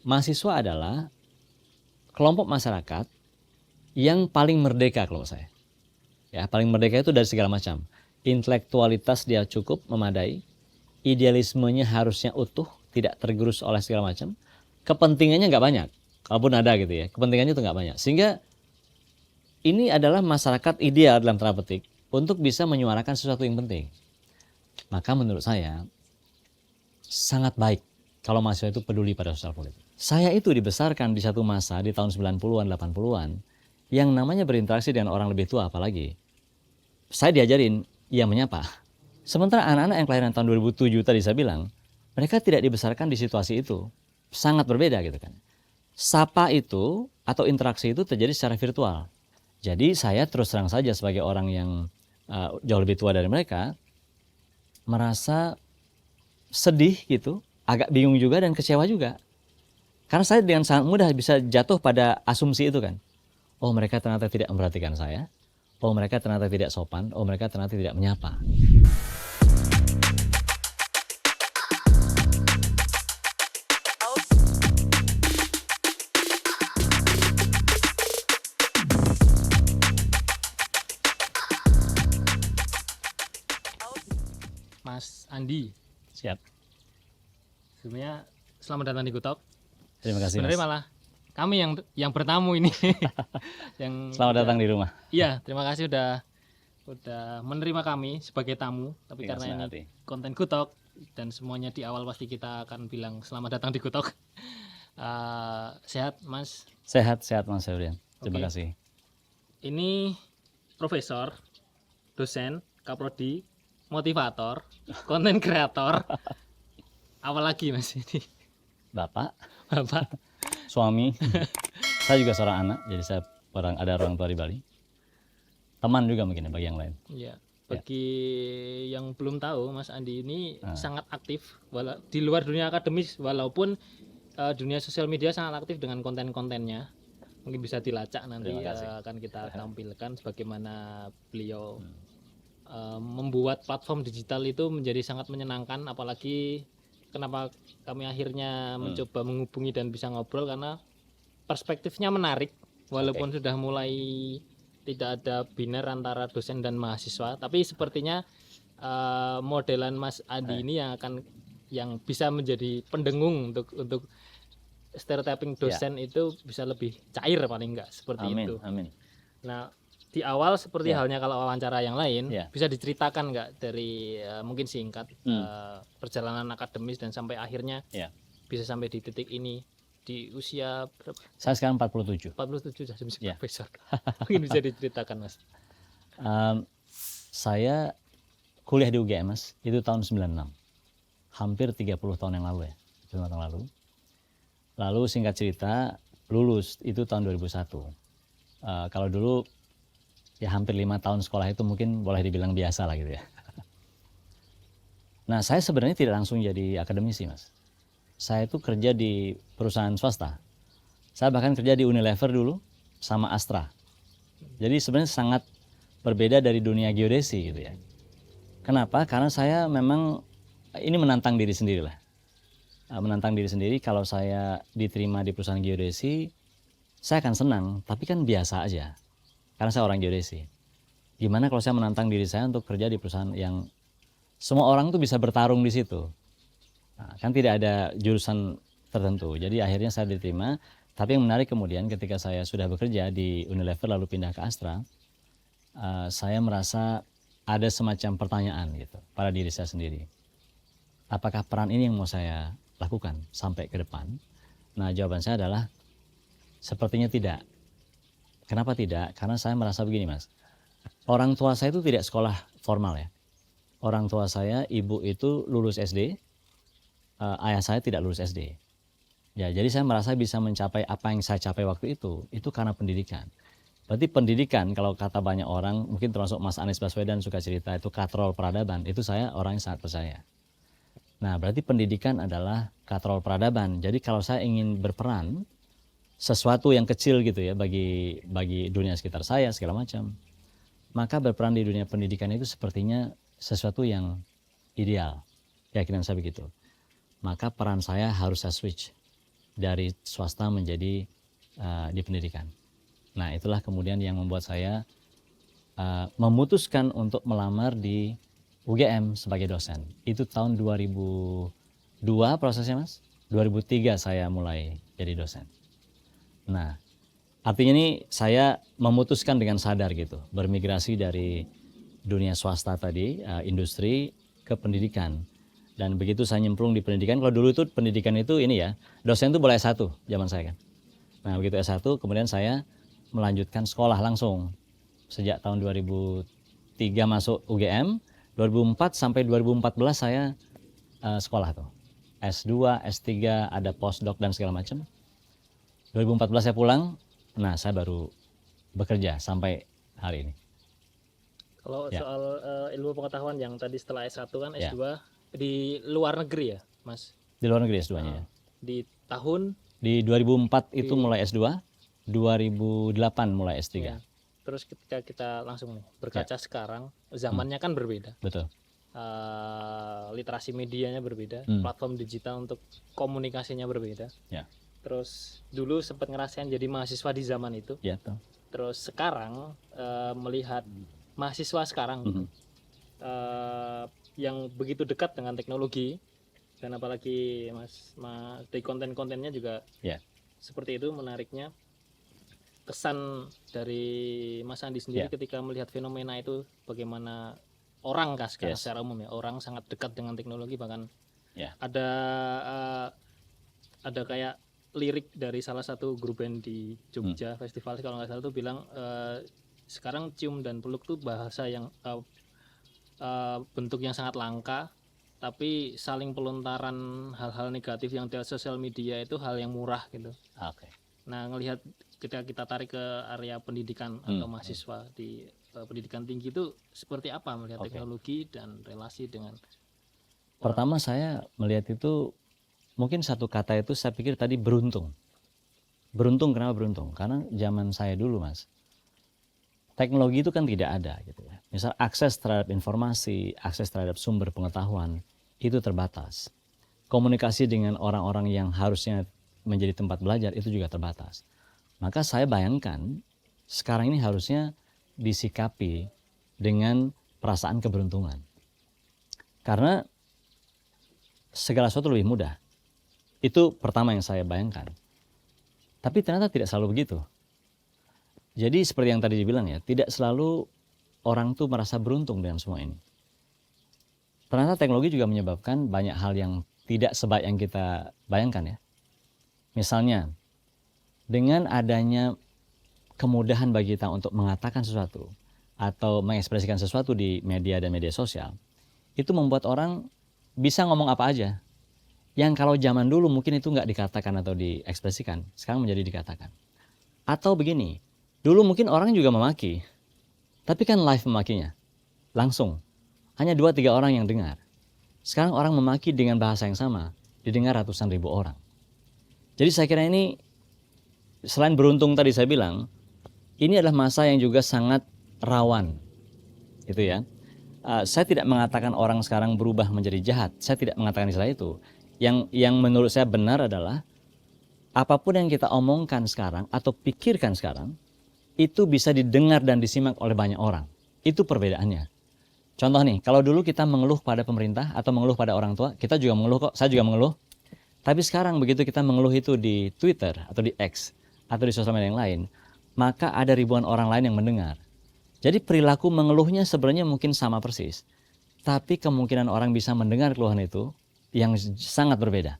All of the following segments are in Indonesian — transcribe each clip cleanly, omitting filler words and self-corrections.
mahasiswa adalah kelompok masyarakat yang paling merdeka kalau saya. Ya, paling merdeka itu dari segala macam. Intelektualitas dia cukup memadai, idealismenya harusnya utuh, tidak tergerus oleh segala macam. Kepentingannya nggak banyak, kalaupun ada gitu ya. Kepentingannya itu nggak banyak. Sehingga ini adalah masyarakat ideal dalam tanda petik untuk bisa menyuarakan sesuatu yang penting. Maka menurut saya sangat baik kalau mahasiswa itu peduli pada sosial politik. Saya itu dibesarkan di satu masa di tahun 90-an, 80-an yang namanya berinteraksi dengan orang lebih tua apalagi. Saya diajarin yang menyapa. Sementara anak-anak yang kelahiran tahun 2007 tadi saya bilang, mereka tidak dibesarkan di situasi itu. Sangat berbeda gitu kan. Sapa itu atau interaksi itu terjadi secara virtual. Jadi saya terus terang saja sebagai orang yang jauh lebih tua dari mereka, merasa sedih gitu, agak bingung juga dan kecewa juga. Karena saya dengan sangat mudah bisa jatuh pada asumsi itu kan. Oh mereka ternyata tidak memperhatikan saya. Oh mereka ternyata tidak sopan. Oh mereka ternyata tidak menyapa. Mas Andi, Siap. sebenarnya selamat datang di Gutok. Terima kasih Sebenarnya Mas. malah kami yang bertamu ini. yang Selamat datang di rumah. Iya, terima kasih udah menerima kami sebagai tamu. Tapi Dengan karena senang ini hati. konten Gutok dan semuanya di awal pasti kita akan bilang selamat datang di Gutok. Sehat Mas. Sehat Mas Febrian. Terima Oke. kasih. Ini profesor, dosen, kaprodi, motivator, konten kreator. Apalagi Mas ini? Bapak, Bapak. suami, saya juga seorang anak, jadi saya ada orang tua di Bali. Teman juga mungkin ya bagi yang lain. Iya. Bagi yang belum tahu, Mas Andi ini sangat aktif di luar dunia akademis, walaupun dunia sosial media sangat aktif dengan konten-kontennya. Mungkin bisa dilacak nanti akan kita tampilkan sebagaimana beliau membuat platform digital itu menjadi sangat menyenangkan. Apalagi kenapa kami akhirnya mencoba menghubungi dan bisa ngobrol, karena perspektifnya menarik, walaupun sudah mulai tidak ada biner antara dosen dan mahasiswa, tapi sepertinya modelan Mas Adi ini yang bisa menjadi pendengung untuk stereotyping dosen itu bisa lebih cair paling enggak seperti itu. Amin. Nah, di awal seperti halnya kalau wawancara yang lain, Ya. bisa diceritakan enggak dari mungkin singkat perjalanan akademis dan sampai akhirnya bisa sampai di titik ini di usia berapa? Saya sekarang 47. 47 sudah menjadi profesor. Mungkin bisa diceritakan Mas. Saya kuliah di UGM Mas, itu tahun 96. Hampir 30 tahun yang lalu ya, 30 tahun lalu. Lalu singkat cerita lulus itu tahun 2001. Kalau dulu ya hampir 5 tahun sekolah itu mungkin boleh dibilang biasa lah gitu ya. Nah saya sebenarnya tidak langsung jadi akademisi Mas. Saya itu kerja di perusahaan swasta. Saya bahkan kerja di Unilever dulu sama Astra. Jadi sebenarnya sangat berbeda dari dunia geodesi gitu ya. Kenapa? Karena saya memang ini menantang diri sendiri lah. Menantang diri sendiri, kalau saya diterima di perusahaan geodesi, saya akan senang, tapi kan biasa aja. Karena saya orang geodesi. Gimana kalau saya menantang diri saya untuk kerja di perusahaan yang semua orang tuh bisa bertarung di situ. Nah, kan tidak ada jurusan tertentu. Jadi akhirnya saya diterima. Tapi yang menarik kemudian ketika saya sudah bekerja di Unilever lalu pindah ke Astra, saya merasa ada semacam pertanyaan gitu pada diri saya sendiri. Apakah peran ini yang mau saya lakukan sampai ke depan? Nah jawaban saya adalah sepertinya tidak. Kenapa tidak? Karena saya merasa begini Mas. Orang tua saya itu tidak sekolah formal ya. Orang tua saya, ibu itu lulus SD, ayah saya tidak lulus SD. Ya, jadi saya merasa bisa mencapai apa yang saya capai waktu itu karena pendidikan. Berarti pendidikan, kalau kata banyak orang, mungkin termasuk Mas Anies Baswedan suka cerita itu katrol peradaban, itu saya orang yang sangat percaya. Nah, berarti pendidikan adalah katrol peradaban. Jadi kalau saya ingin berperan sesuatu yang kecil gitu ya bagi dunia sekitar saya segala macam, maka berperan di dunia pendidikan itu sepertinya sesuatu yang ideal. Keyakinan saya begitu. Maka peran saya harus saya switch dari swasta menjadi di pendidikan. Nah, itulah kemudian yang membuat saya memutuskan untuk melamar di UGM sebagai dosen. Itu tahun 2002 prosesnya, Mas. 2003 saya mulai jadi dosen. Nah, artinya ini saya memutuskan dengan sadar gitu, bermigrasi dari dunia swasta tadi, industri ke pendidikan. Dan begitu saya nyemplung di pendidikan, kalau dulu itu pendidikan itu ini ya, dosen itu boleh S1 zaman saya kan. Nah, begitu S1 kemudian saya melanjutkan sekolah langsung. Sejak tahun 2003 masuk UGM, 2004 sampai 2014 saya sekolah tuh. S2, S3, ada postdoc dan segala macam. 2014 saya pulang, nah saya baru bekerja sampai hari ini. Kalau Ya. soal ilmu pengetahuan yang tadi setelah S1 kan Ya. S2 di luar negeri ya, Mas? Di luar negeri S2-nya ya. Di tahun Di 2004 itu mulai S2, 2008 mulai S3. ya. Terus ketika kita langsung nih berkaca sekarang, zamannya kan berbeda. Betul. Literasi medianya berbeda, platform digital untuk komunikasinya berbeda. Ya. Terus dulu sempat ngerasain jadi mahasiswa di zaman itu. Ya, tuh. Terus sekarang melihat mahasiswa sekarang yang begitu dekat dengan teknologi, dan apalagi mas dari konten-kontennya juga seperti itu menariknya. Kesan dari Mas Andi sendiri ketika melihat fenomena itu, bagaimana orang sekarang secara umum ya, orang sangat dekat dengan teknologi, bahkan ada kayak lirik dari salah satu grup band di Jogja festival kalau nggak salah tuh bilang sekarang cium dan peluk tuh bahasa yang bentuk yang sangat langka, tapi saling pelontaran hal-hal negatif yang di sosial media itu hal yang murah gitu. Nah, ngelihat ketika kita tarik ke area pendidikan atau mahasiswa di pendidikan tinggi itu seperti apa melihat teknologi dan relasi dengan Pertama saya melihat itu mungkin satu kata itu saya pikir tadi beruntung. Beruntung, kenapa beruntung? Karena zaman saya dulu, Mas, teknologi itu kan tidak ada gitu ya. Misal akses terhadap informasi, akses terhadap sumber pengetahuan itu terbatas. Komunikasi dengan orang-orang yang harusnya menjadi tempat belajar itu juga terbatas. Maka saya bayangkan sekarang ini harusnya disikapi dengan perasaan keberuntungan. Karena segala sesuatu lebih mudah. Itu pertama yang saya bayangkan. Tapi ternyata tidak selalu begitu. Jadi seperti yang tadi dibilang ya, tidak selalu orang tuh merasa beruntung dengan semua ini. Ternyata teknologi juga menyebabkan banyak hal yang tidak sebaik yang kita bayangkan ya. Misalnya, dengan adanya kemudahan bagi kita untuk mengatakan sesuatu atau mengekspresikan sesuatu di media dan media sosial, itu membuat orang bisa ngomong apa aja. Yang kalau zaman dulu mungkin itu nggak dikatakan atau diekspresikan, sekarang menjadi dikatakan. Atau begini, dulu mungkin orang juga memaki, tapi kan live memakinya, langsung. Hanya 2-3 orang yang dengar. Sekarang orang memaki dengan bahasa yang sama, didengar ratusan ribu orang. Jadi saya kira ini, selain beruntung tadi saya bilang, ini adalah masa yang juga sangat rawan. Gitu ya. Saya tidak mengatakan orang sekarang berubah menjadi jahat, saya tidak mengatakan istilah itu. Yang menurut saya benar adalah apapun yang kita omongkan sekarang atau pikirkan sekarang itu bisa didengar dan disimak oleh banyak orang. Itu perbedaannya. Contoh nih, kalau dulu kita mengeluh pada pemerintah atau mengeluh pada orang tua, kita juga mengeluh kok, saya juga mengeluh. Tapi sekarang begitu kita mengeluh itu di Twitter atau di X atau di sosial media yang lain, maka ada ribuan orang lain yang mendengar. Jadi perilaku mengeluhnya sebenarnya mungkin sama persis. Tapi kemungkinan orang bisa mendengar keluhan itu yang sangat berbeda.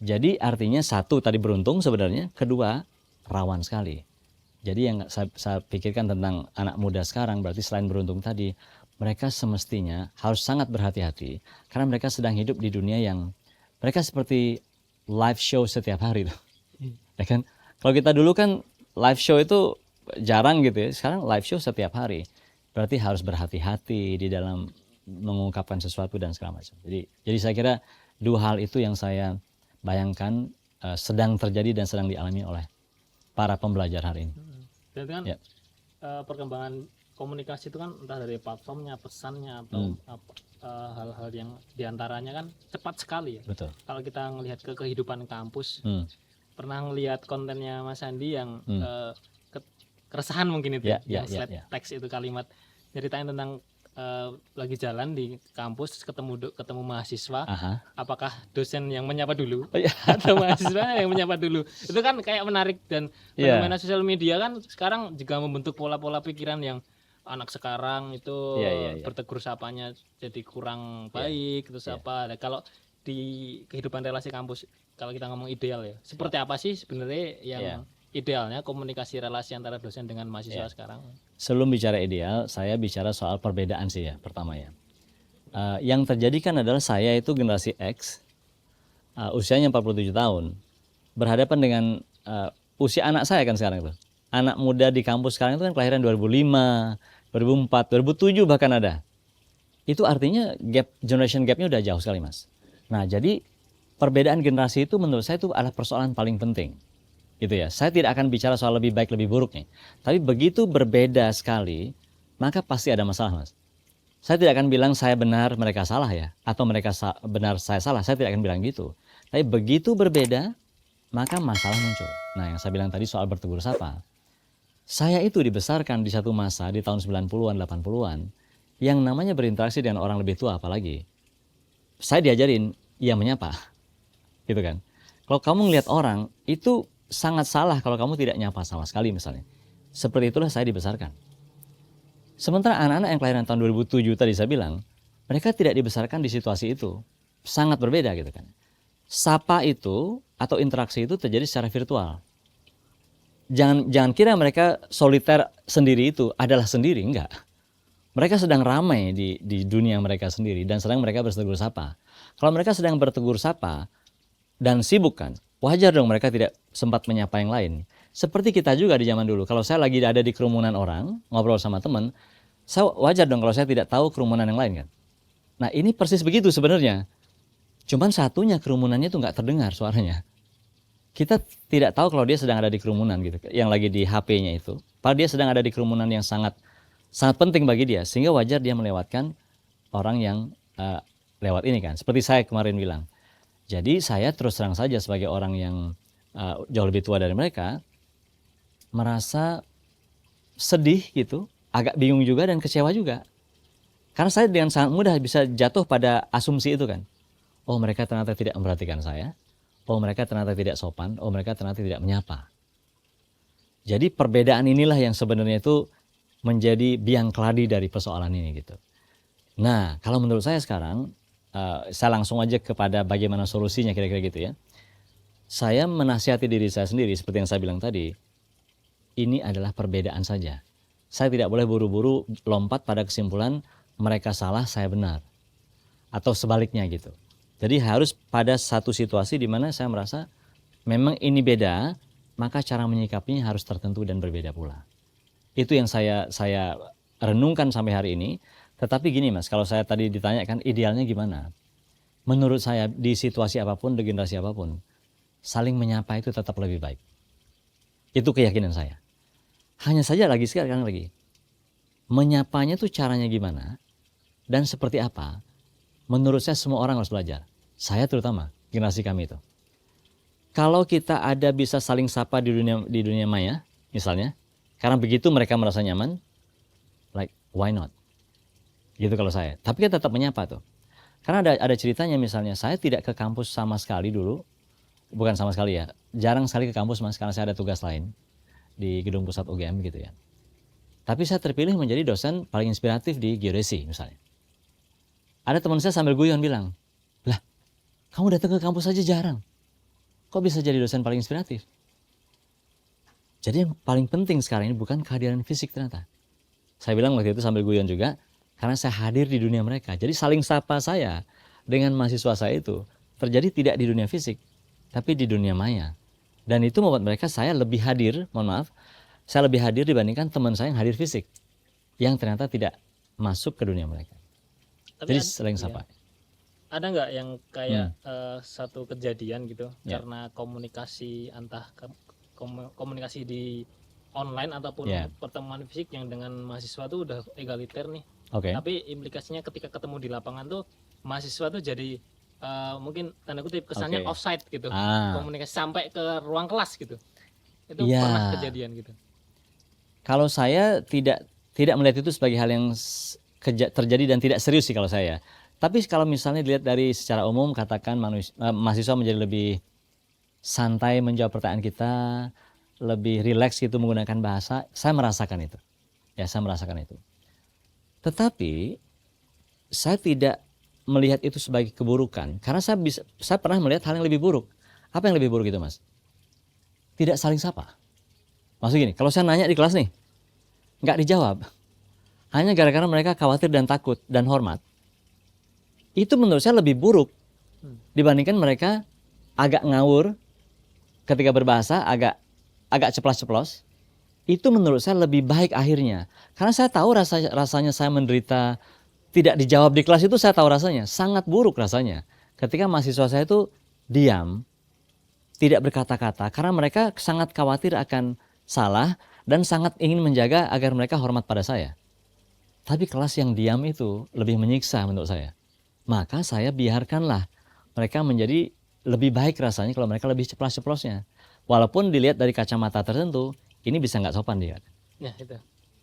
Jadi artinya satu tadi beruntung sebenarnya, kedua rawan sekali. Jadi yang saya pikirkan tentang anak muda sekarang berarti selain beruntung tadi, mereka semestinya harus sangat berhati-hati karena mereka sedang hidup di dunia yang mereka seperti live show setiap hari tuh. Ya kan? Kalau kita dulu kan live show itu jarang gitu ya. Sekarang live show setiap hari. Berarti harus berhati-hati di dalam mengungkapkan sesuatu dan segala macam. Jadi saya kira dua hal itu yang saya bayangkan sedang terjadi dan sedang dialami oleh para pembelajar hari ini. Berarti kan perkembangan komunikasi itu kan entah dari platformnya, pesannya atau hal-hal yang diantaranya kan cepat sekali ya. Betul. Kalau kita melihat ke kehidupan kampus, pernah ngelihat kontennya Mas Andi yang Hmm. keresahan mungkin itu Ya, yang ya, slide ya. teks itu kalimat ceritain tentang lagi jalan di kampus ketemu mahasiswa, Aha. apakah dosen yang menyapa dulu Oh, iya. atau mahasiswa yang menyapa dulu. Itu kan kayak menarik, dan Iya. fenomena sosial media kan sekarang juga membentuk pola-pola pikiran yang anak sekarang itu Iya. bertegur sapanya jadi kurang Iya. baik, terus Iya. apa. Nah, kalau di kehidupan relasi kampus, kalau kita ngomong ideal ya, seperti apa sih sebenarnya yang Iya. idealnya komunikasi relasi antara dosen dengan mahasiswa Iya. sekarang? Sebelum bicara ideal, saya bicara soal perbedaan sih ya, pertama ya. Yang terjadi kan adalah saya itu generasi X, usianya 47 tahun, berhadapan dengan usia anak saya kan sekarang itu. Anak muda di kampus sekarang itu kan kelahiran 2005, 2004, 2007 bahkan ada. Itu artinya generation gapnya udah jauh sekali, Mas. Nah, jadi perbedaan generasi itu menurut saya itu adalah persoalan paling penting. Gitu ya. Saya tidak akan bicara soal lebih baik lebih buruk nih. Tapi begitu berbeda sekali, maka pasti ada masalah, Mas. Saya tidak akan bilang saya benar, mereka salah ya, atau mereka benar, saya salah. Saya tidak akan bilang gitu. Tapi begitu berbeda, maka masalah muncul. Nah, yang saya bilang tadi soal bertegur sapa. Saya itu dibesarkan di satu masa di tahun 90-an, 80-an yang namanya berinteraksi dengan orang lebih tua apalagi. Saya diajarin ia menyapa. Gitu kan. Kalau kamu ngelihat orang, itu sangat salah kalau kamu tidak nyapa sama sekali misalnya. Seperti itulah saya dibesarkan. Sementara anak-anak yang kelahiran tahun 2007 tadi saya bilang, mereka tidak dibesarkan di situasi itu. Sangat berbeda gitu kan. Sapa itu atau interaksi itu terjadi secara virtual. Jangan kira mereka soliter sendiri itu adalah sendiri, enggak. Mereka sedang ramai di dunia mereka sendiri dan sedang mereka bertegur sapa. Kalau mereka sedang bertegur sapa dan sibuk kan, wajar dong mereka tidak sempat menyapa yang lain. Seperti kita juga di zaman dulu. Kalau saya lagi ada di kerumunan orang, ngobrol sama teman, saya wajar dong kalau saya tidak tahu kerumunan yang lain kan. Nah, ini persis begitu sebenarnya. Cuman satunya kerumunannya itu nggak terdengar suaranya. Kita tidak tahu kalau dia sedang ada di kerumunan gitu, yang lagi di HP-nya itu. Padahal dia sedang ada di kerumunan yang sangat penting bagi dia, sehingga wajar dia melewatkan orang yang lewat ini kan. Seperti saya kemarin bilang. Jadi saya terus terang saja sebagai orang yang jauh lebih tua dari mereka, merasa sedih gitu, agak bingung juga dan kecewa juga. Karena saya dengan sangat mudah bisa jatuh pada asumsi itu kan. Oh, mereka ternyata tidak memperhatikan saya. Oh, mereka ternyata tidak sopan. Oh, mereka ternyata tidak menyapa. Jadi perbedaan inilah yang sebenarnya itu menjadi biang keladi dari persoalan ini gitu. Nah, kalau menurut saya sekarang, saya langsung aja kepada bagaimana solusinya kira-kira gitu ya. Saya menasihati diri saya sendiri seperti yang saya bilang tadi, ini adalah perbedaan saja. Saya tidak boleh buru-buru lompat pada kesimpulan mereka salah, saya benar. Atau sebaliknya gitu. Jadi harus pada satu situasi di mana saya merasa memang ini beda, maka cara menyikapinya harus tertentu dan berbeda pula. Itu yang saya renungkan sampai hari ini. Tetapi gini Mas, kalau saya tadi ditanyakan idealnya gimana? Menurut saya di situasi apapun, di generasi apapun, saling menyapa itu tetap lebih baik. Itu keyakinan saya. Hanya saja sekarang lagi, menyapanya tuh caranya gimana dan seperti apa? Menurut saya semua orang harus belajar. Saya terutama, generasi kami itu. Kalau kita ada bisa saling sapa di dunia maya, misalnya, karena begitu mereka merasa nyaman, like why not? Gitu kalau saya. Tapi kan tetap menyapa tuh. Karena ada ceritanya misalnya, saya tidak ke kampus sama sekali dulu. Bukan sama sekali ya, jarang sekali ke kampus Mas, karena saya ada tugas lain di gedung pusat UGM gitu ya. Tapi saya terpilih menjadi dosen paling inspiratif di geodesi misalnya. Ada teman saya sambil guyon bilang, lah kamu datang ke kampus aja jarang, kok bisa jadi dosen paling inspiratif? Jadi yang paling penting sekarang ini bukan kehadiran fisik ternyata. Saya bilang waktu itu sambil guyon juga, karena saya hadir di dunia mereka. Jadi saling sapa saya dengan mahasiswa saya itu terjadi tidak di dunia fisik, tapi di dunia maya. Dan itu membuat mereka saya lebih hadir, mohon maaf, saya lebih hadir dibandingkan teman saya yang hadir fisik, yang ternyata tidak masuk ke dunia mereka. Tapi jadi saling sapa. Ada nggak yang kayak satu kejadian gitu Ya. karena komunikasi komunikasi di online ataupun Ya. pertemuan fisik yang dengan mahasiswa tuh udah egaliter nih. Oke. Tapi implikasinya ketika ketemu di lapangan tuh mahasiswa tuh jadi mungkin tanda kutip kesannya Oke. offside gitu, Ah, komunikasi sampai ke ruang kelas gitu. Itu iya. pernah kejadian gitu. Kalau saya tidak melihat itu sebagai hal yang terjadi dan tidak serius sih kalau saya. Tapi kalau misalnya dilihat dari secara umum, katakan mahasiswa menjadi lebih santai menjawab pertanyaan kita, lebih rileks gitu menggunakan bahasa, saya merasakan itu. Ya, saya merasakan itu. Tetapi saya tidak melihat itu sebagai keburukan, karena saya pernah melihat hal yang lebih buruk. Apa yang lebih buruk itu, Mas? Tidak saling sapa. Maksud gini, kalau saya nanya di kelas nih, nggak dijawab, hanya gara-gara mereka khawatir dan takut dan hormat, itu menurut saya lebih buruk dibandingkan mereka agak ngawur ketika berbahasa, agak ceplas-ceplos. Itu menurut saya lebih baik akhirnya, karena saya tahu rasanya saya menderita tidak dijawab di kelas. Itu saya tahu rasanya sangat buruk rasanya ketika mahasiswa saya itu diam, tidak berkata-kata, karena mereka sangat khawatir akan salah dan sangat ingin menjaga agar mereka hormat pada saya. Tapi kelas yang diam itu lebih menyiksa menurut saya. Maka saya biarkanlah mereka menjadi lebih baik rasanya kalau mereka lebih ceplas-ceplosnya. Walaupun dilihat dari kacamata tertentu, ini bisa nggak sopan dia. Ya itu.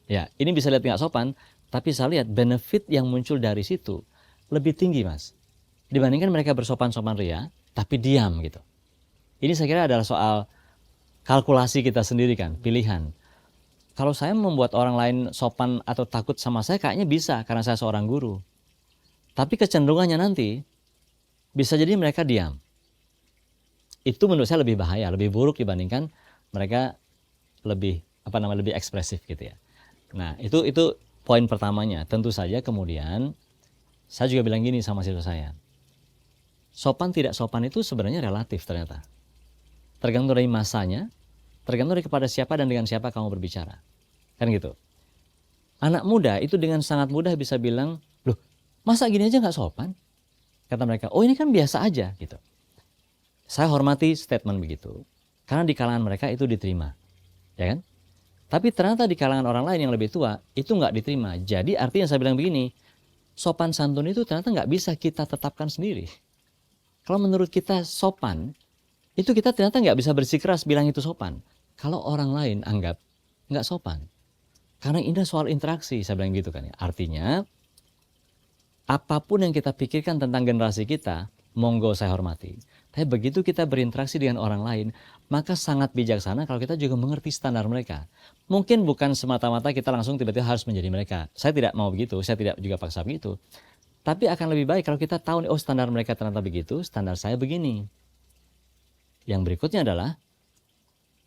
Ya, ini bisa lihat nggak sopan, tapi saya lihat benefit yang muncul dari situ lebih tinggi, Mas. Dibandingkan mereka bersopan-sopan ria, tapi diam gitu. Ini saya kira adalah soal kalkulasi kita sendiri kan, pilihan. Kalau saya membuat orang lain sopan atau takut sama saya, kayaknya bisa karena saya seorang guru. Tapi kecenderungannya nanti bisa jadi mereka diam. Itu menurut saya lebih bahaya, lebih buruk dibandingkan mereka lebih ekspresif gitu ya. Nah, itu poin pertamanya. Tentu saja kemudian saya juga bilang gini sama siswa saya. Sopan tidak sopan itu sebenarnya relatif ternyata. Tergantung dari masanya, tergantung dari kepada siapa dan dengan siapa kamu berbicara. Kan gitu. Anak muda itu dengan sangat mudah bisa bilang, "Loh, masa gini aja nggak sopan?" Kata mereka, "Oh, ini kan biasa aja." Gitu. Saya hormati statement begitu, karena di kalangan mereka itu diterima, ya kan? Tapi ternyata di kalangan orang lain yang lebih tua itu nggak diterima. Jadi artinya saya bilang begini, sopan santun itu ternyata nggak bisa kita tetapkan sendiri. Kalau menurut kita sopan, itu kita ternyata nggak bisa bersikeras bilang itu sopan. Kalau orang lain anggap nggak sopan, karena ini soal interaksi, saya bilang gitu kan ya. Artinya apapun yang kita pikirkan tentang generasi kita, monggo saya hormati. Tapi begitu kita berinteraksi dengan orang lain, maka sangat bijaksana kalau kita juga mengerti standar mereka. Mungkin bukan semata-mata kita langsung tiba-tiba harus menjadi mereka. Saya tidak mau begitu, saya tidak juga paksa begitu. Tapi akan lebih baik kalau kita tahu, oh standar mereka ternyata begitu, standar saya begini. Yang berikutnya adalah,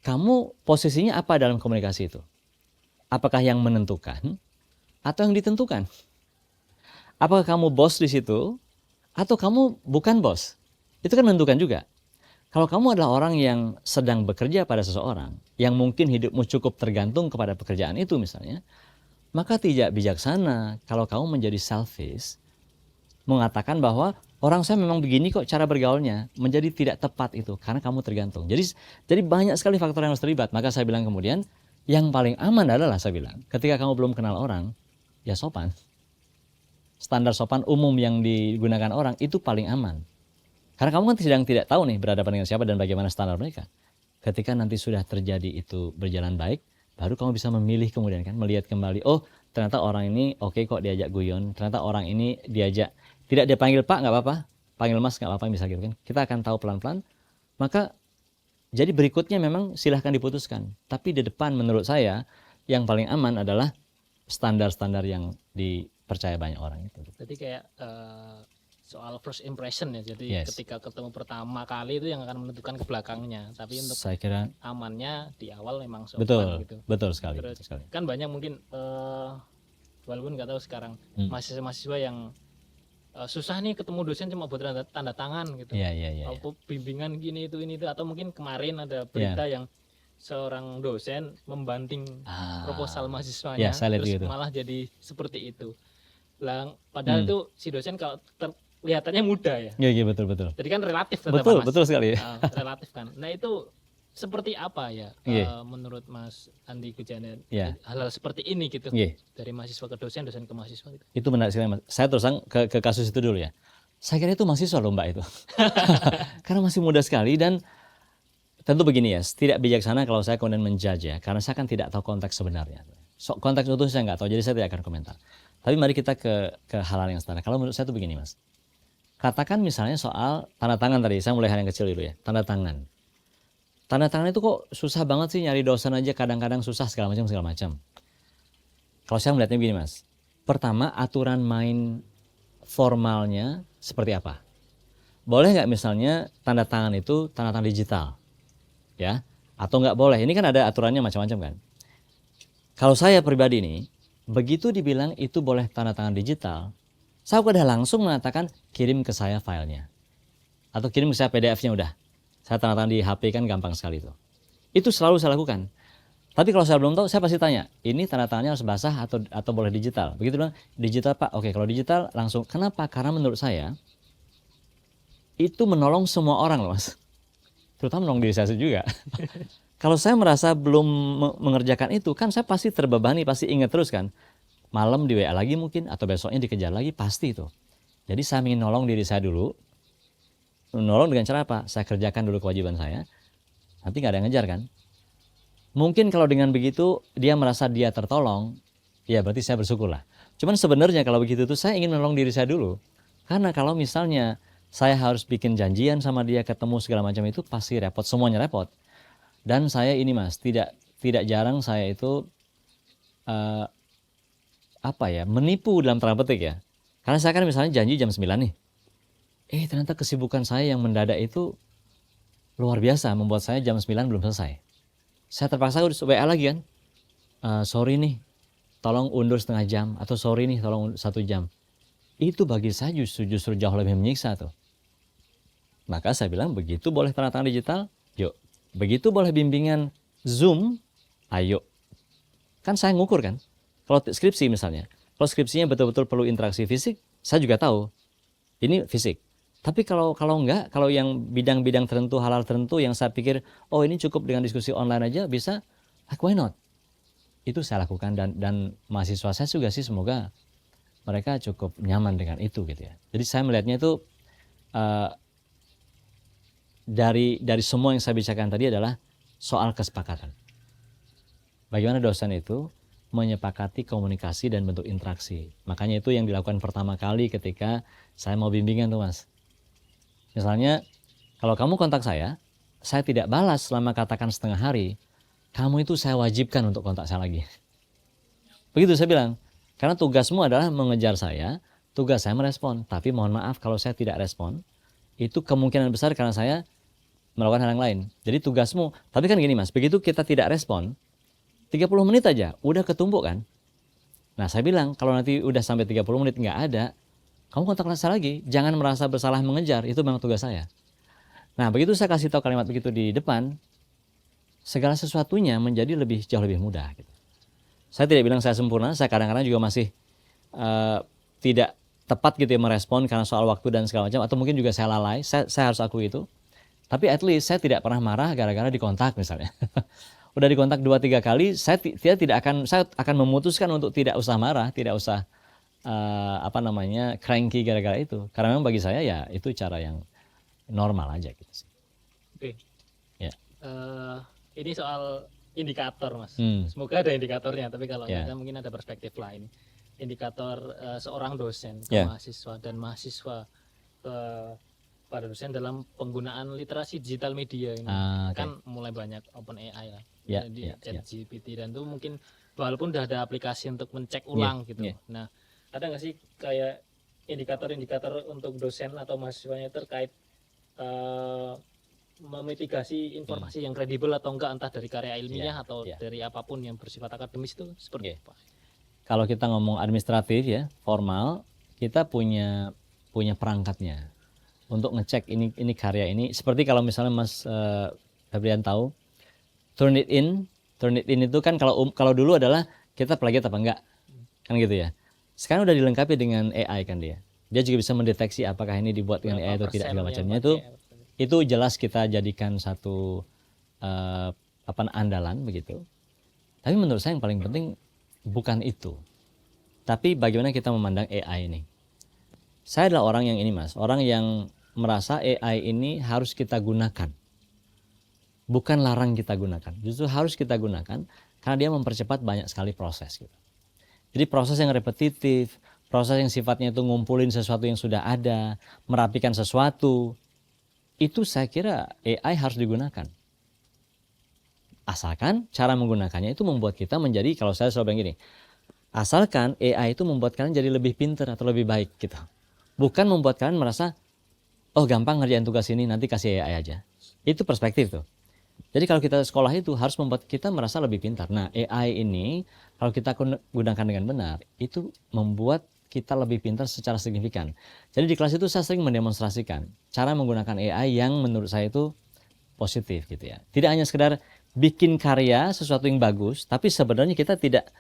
kamu posisinya apa dalam komunikasi itu? Apakah yang menentukan atau yang ditentukan? Apakah kamu bos di situ atau kamu bukan bos? Itu kan menentukan juga. Kalau kamu adalah orang yang sedang bekerja pada seseorang, yang mungkin hidupmu cukup tergantung kepada pekerjaan itu misalnya, maka tidak bijaksana kalau kamu menjadi selfish, mengatakan bahwa orang saya memang begini kok cara bergaulnya, menjadi tidak tepat itu karena kamu tergantung. Jadi banyak sekali faktor yang harus terlibat. Maka saya bilang kemudian, yang paling aman adalah saya bilang, ketika kamu belum kenal orang, ya sopan. Standar sopan umum yang digunakan orang itu paling aman. Karena kamu kan sedang tidak tahu nih berhadapan dengan siapa dan bagaimana standar mereka. Ketika nanti sudah terjadi itu berjalan baik, baru kamu bisa memilih kemudian kan, melihat kembali, oh ternyata orang ini oke kok diajak guyon, ternyata orang ini diajak, tidak dia panggil Pak nggak apa-apa, panggil Mas nggak apa-apa misalnya gitu kan. Kita akan tahu pelan-pelan. Maka jadi berikutnya memang silahkan diputuskan. Tapi di depan menurut saya yang paling aman adalah standar-standar yang dipercaya banyak orang itu. Jadi kayak soal first impression ya. Jadi Yes. ketika ketemu pertama kali itu yang akan menentukan ke belakangnya. Tapi untuk Saya kira amannya di awal memang sopan betul, gitu. betul sekali. Terus Betul sekali. kan banyak mungkin walaupun nggak tahu sekarang mahasiswa-mahasiswa yang susah nih ketemu dosen cuma buat tanda tangan gitu. Iya, iya, iya. Atau bimbingan gini itu ini itu, atau mungkin kemarin ada berita yang seorang dosen membanting proposal mahasiswanya, saya lihat terus gitu. malah jadi seperti itu. Lah padahal itu si dosen kalau kelihatannya muda ya. Iya, betul, betul. Jadi kan relatif Betul, Mas. betul sekali ya. Relatif kan. Nah itu seperti apa ya menurut Mas Andi Gujana, hal-hal seperti ini gitu, dari mahasiswa ke dosen, dosen ke mahasiswa gitu. Itu menarik sekali Mas. Saya terus ke kasus itu dulu ya. Saya kira itu mahasiswa loh Mbak itu. Karena masih muda sekali dan tentu begini ya, tidak bijaksana kalau saya kemudian menjudge ya, karena saya kan tidak tahu konteks sebenarnya. Konteks utuh saya nggak tahu, jadi saya tidak akan komentar. Tapi mari kita ke hal yang sederhana. Kalau menurut saya itu begini Mas. Katakan misalnya soal tanda tangan tadi, saya mulai hal yang kecil dulu ya, tanda tangan. Tanda tangan itu kok susah banget sih, nyari dosen aja kadang-kadang susah segala macam. Kalau saya melihatnya begini Mas. Pertama, aturan main formalnya seperti apa? Boleh nggak misalnya tanda tangan itu tanda tangan digital? Ya, atau nggak boleh? Ini kan ada aturannya macam-macam kan. Kalau saya pribadi nih, begitu dibilang itu boleh tanda tangan digital, saya udah langsung mengatakan kirim ke saya filenya. Atau kirim ke saya PDF-nya udah. Saya tanda tangan di HP kan gampang sekali itu. Itu selalu saya lakukan. Tapi kalau saya belum tahu, saya pasti tanya, ini tanda tangannya harus basah atau boleh digital? Begitu bilang, digital Pak. Oke, kalau digital langsung. Kenapa? Karena menurut saya, itu menolong semua orang loh Mas. Terutama menolong diri saya juga. Kalau saya merasa belum mengerjakan itu, kan saya pasti terbebani, pasti ingat terus kan. Malam di WA lagi mungkin, atau besoknya dikejar lagi, pasti itu. Jadi saya ingin nolong diri saya dulu. Menolong dengan cara apa? Saya kerjakan dulu kewajiban saya. Nanti nggak ada yang ngejar kan. Mungkin kalau dengan begitu, dia merasa dia tertolong, ya berarti saya bersyukur lah. Cuman sebenarnya kalau begitu tuh saya ingin menolong diri saya dulu. Karena kalau misalnya saya harus bikin janjian sama dia, ketemu segala macam itu pasti repot, semuanya repot. Dan saya ini Mas, tidak jarang saya itu menipu dalam tanda petik ya. Karena saya kan misalnya janji jam 9 nih. Ternyata kesibukan saya yang mendadak itu luar biasa, membuat saya jam 9 belum selesai. Saya terpaksa WA lagi kan. Sorry nih, tolong undur setengah jam. Atau sorry nih, tolong 1 jam. Itu bagi saya justru jauh lebih menyiksa tuh. Maka saya bilang begitu boleh tanda tangan digital, yuk. Begitu boleh bimbingan Zoom, ayo. Kan saya ngukur kan. Kalau skripsi misalnya, kalau skripsinya betul-betul perlu interaksi fisik, saya juga tahu ini fisik. Tapi kalau enggak, kalau yang bidang-bidang tertentu, hal-hal tertentu yang saya pikir, oh ini cukup dengan diskusi online aja bisa, why not? Itu saya lakukan dan mahasiswa saya juga sih semoga mereka cukup nyaman dengan itu gitu ya. Jadi saya melihatnya itu dari semua yang saya bicarakan tadi adalah soal kesepakatan. Bagaimana dosen itu menyepakati komunikasi dan bentuk interaksi. Makanya itu yang dilakukan pertama kali ketika saya mau bimbingan tuh Mas. Misalnya, kalau kamu kontak saya tidak balas selama katakan setengah hari, kamu itu saya wajibkan untuk kontak saya lagi. Begitu saya bilang, karena tugasmu adalah mengejar saya, tugas saya merespon. Tapi mohon maaf kalau saya tidak respon, itu kemungkinan besar karena saya melakukan hal yang lain. Jadi tugasmu, tapi kan gini Mas, begitu kita tidak respon, 30 menit aja, udah ketumpuk kan. Nah saya bilang, kalau nanti udah sampai 30 menit nggak ada, kamu kontak saya lagi, jangan merasa bersalah mengejar, itu memang tugas saya. Nah begitu saya kasih tahu kalimat begitu di depan, segala sesuatunya menjadi jauh lebih mudah. Gitu. Saya tidak bilang saya sempurna, saya kadang-kadang juga masih tidak tepat gitu ya merespon karena soal waktu dan segala macam, atau mungkin juga saya lalai, saya harus akui itu. Tapi at least saya tidak pernah marah gara-gara dikontak misalnya. Udah dikontak 2-3 kali, saya akan memutuskan untuk tidak usah marah, tidak usah cranky gara-gara itu. Karena memang bagi saya ya itu cara yang normal aja gitu sih. Oke. Ya. Ini soal indikator Mas. Semoga ada indikatornya, tapi kalau kita mungkin ada perspektif lain. Indikator seorang dosen ke mahasiswa dan mahasiswa pada dosen dalam penggunaan literasi digital media ini. Kan mulai banyak OpenAI lah. Jadi ChatGPT dan itu mungkin walaupun udah ada aplikasi untuk mencek ulang gitu. Nah, ada nggak sih kayak indikator-indikator untuk dosen atau mahasiswanya terkait memitigasi informasi yang kredibel atau enggak, entah dari karya ilmiah atau dari apapun yang bersifat akademis itu seperti apa? Kalau kita ngomong administratif ya, formal, kita punya perangkatnya untuk ngecek ini karya ini. Seperti kalau misalnya Mas Febrian tahu, Turnitin itu kan kalau dulu adalah kita plagiat apa enggak, kan gitu ya. Sekarang udah dilengkapi dengan AI kan dia juga bisa mendeteksi apakah ini dibuat dengan AI atau tidak segala macamnya. Itu jelas kita jadikan satu andalan begitu. Tapi menurut saya yang paling penting bukan itu, tapi bagaimana kita memandang AI ini. Saya adalah orang yang ini Mas, orang yang merasa AI ini harus kita gunakan. Bukan larang kita gunakan, justru harus kita gunakan karena dia mempercepat banyak sekali proses gitu. Jadi proses yang repetitif, proses yang sifatnya itu ngumpulin sesuatu yang sudah ada, merapikan sesuatu, itu saya kira AI harus digunakan. Asalkan cara menggunakannya itu membuat kita menjadi, kalau saya selalu bilang gini, asalkan AI itu membuat kalian jadi lebih pintar atau lebih baik gitu. Bukan membuat kalian merasa, oh gampang ngerjain tugas ini, nanti kasih AI aja. Itu perspektif tuh. Jadi kalau kita sekolah itu harus membuat kita merasa lebih pintar. Nah AI ini kalau kita gunakan dengan benar, itu membuat kita lebih pintar secara signifikan. Jadi di kelas itu saya sering mendemonstrasikan cara menggunakan AI yang menurut saya itu positif gitu ya. Tidak hanya sekedar bikin karya sesuatu yang bagus, tapi sebenarnya kita tidak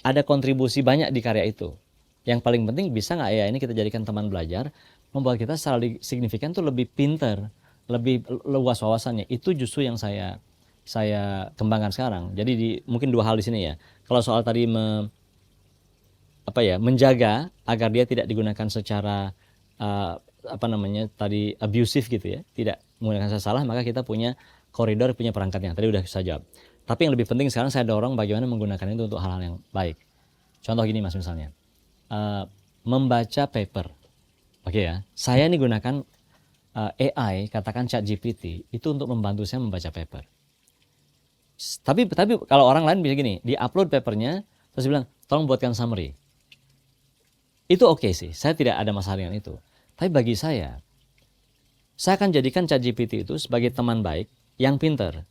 ada kontribusi banyak di karya itu. Yang paling penting bisa nggak AI ini kita jadikan teman belajar, membuat kita secara signifikan tuh lebih pintar, lebih luas wawasannya. Itu justru yang saya kembangkan sekarang. Jadi mungkin dua hal di sini ya. Kalau soal tadi menjaga agar dia tidak digunakan secara tadi abusive gitu ya, tidak menggunakan secara salah, maka kita punya koridor, punya perangkatnya. Tadi udah saya jawab. Tapi yang lebih penting sekarang saya dorong bagaimana menggunakan itu untuk hal-hal yang baik. Contoh gini Mas misalnya. Membaca paper. Oke ya, saya ini gunakan AI, katakan ChatGPT, itu untuk membantu saya membaca paper. Tapi kalau orang lain bisa gini, di-upload papernya, terus bilang, tolong buatkan summary. Itu oke sih, saya tidak ada masalah dengan itu. Tapi bagi saya akan jadikan ChatGPT itu sebagai teman baik, yang pinter.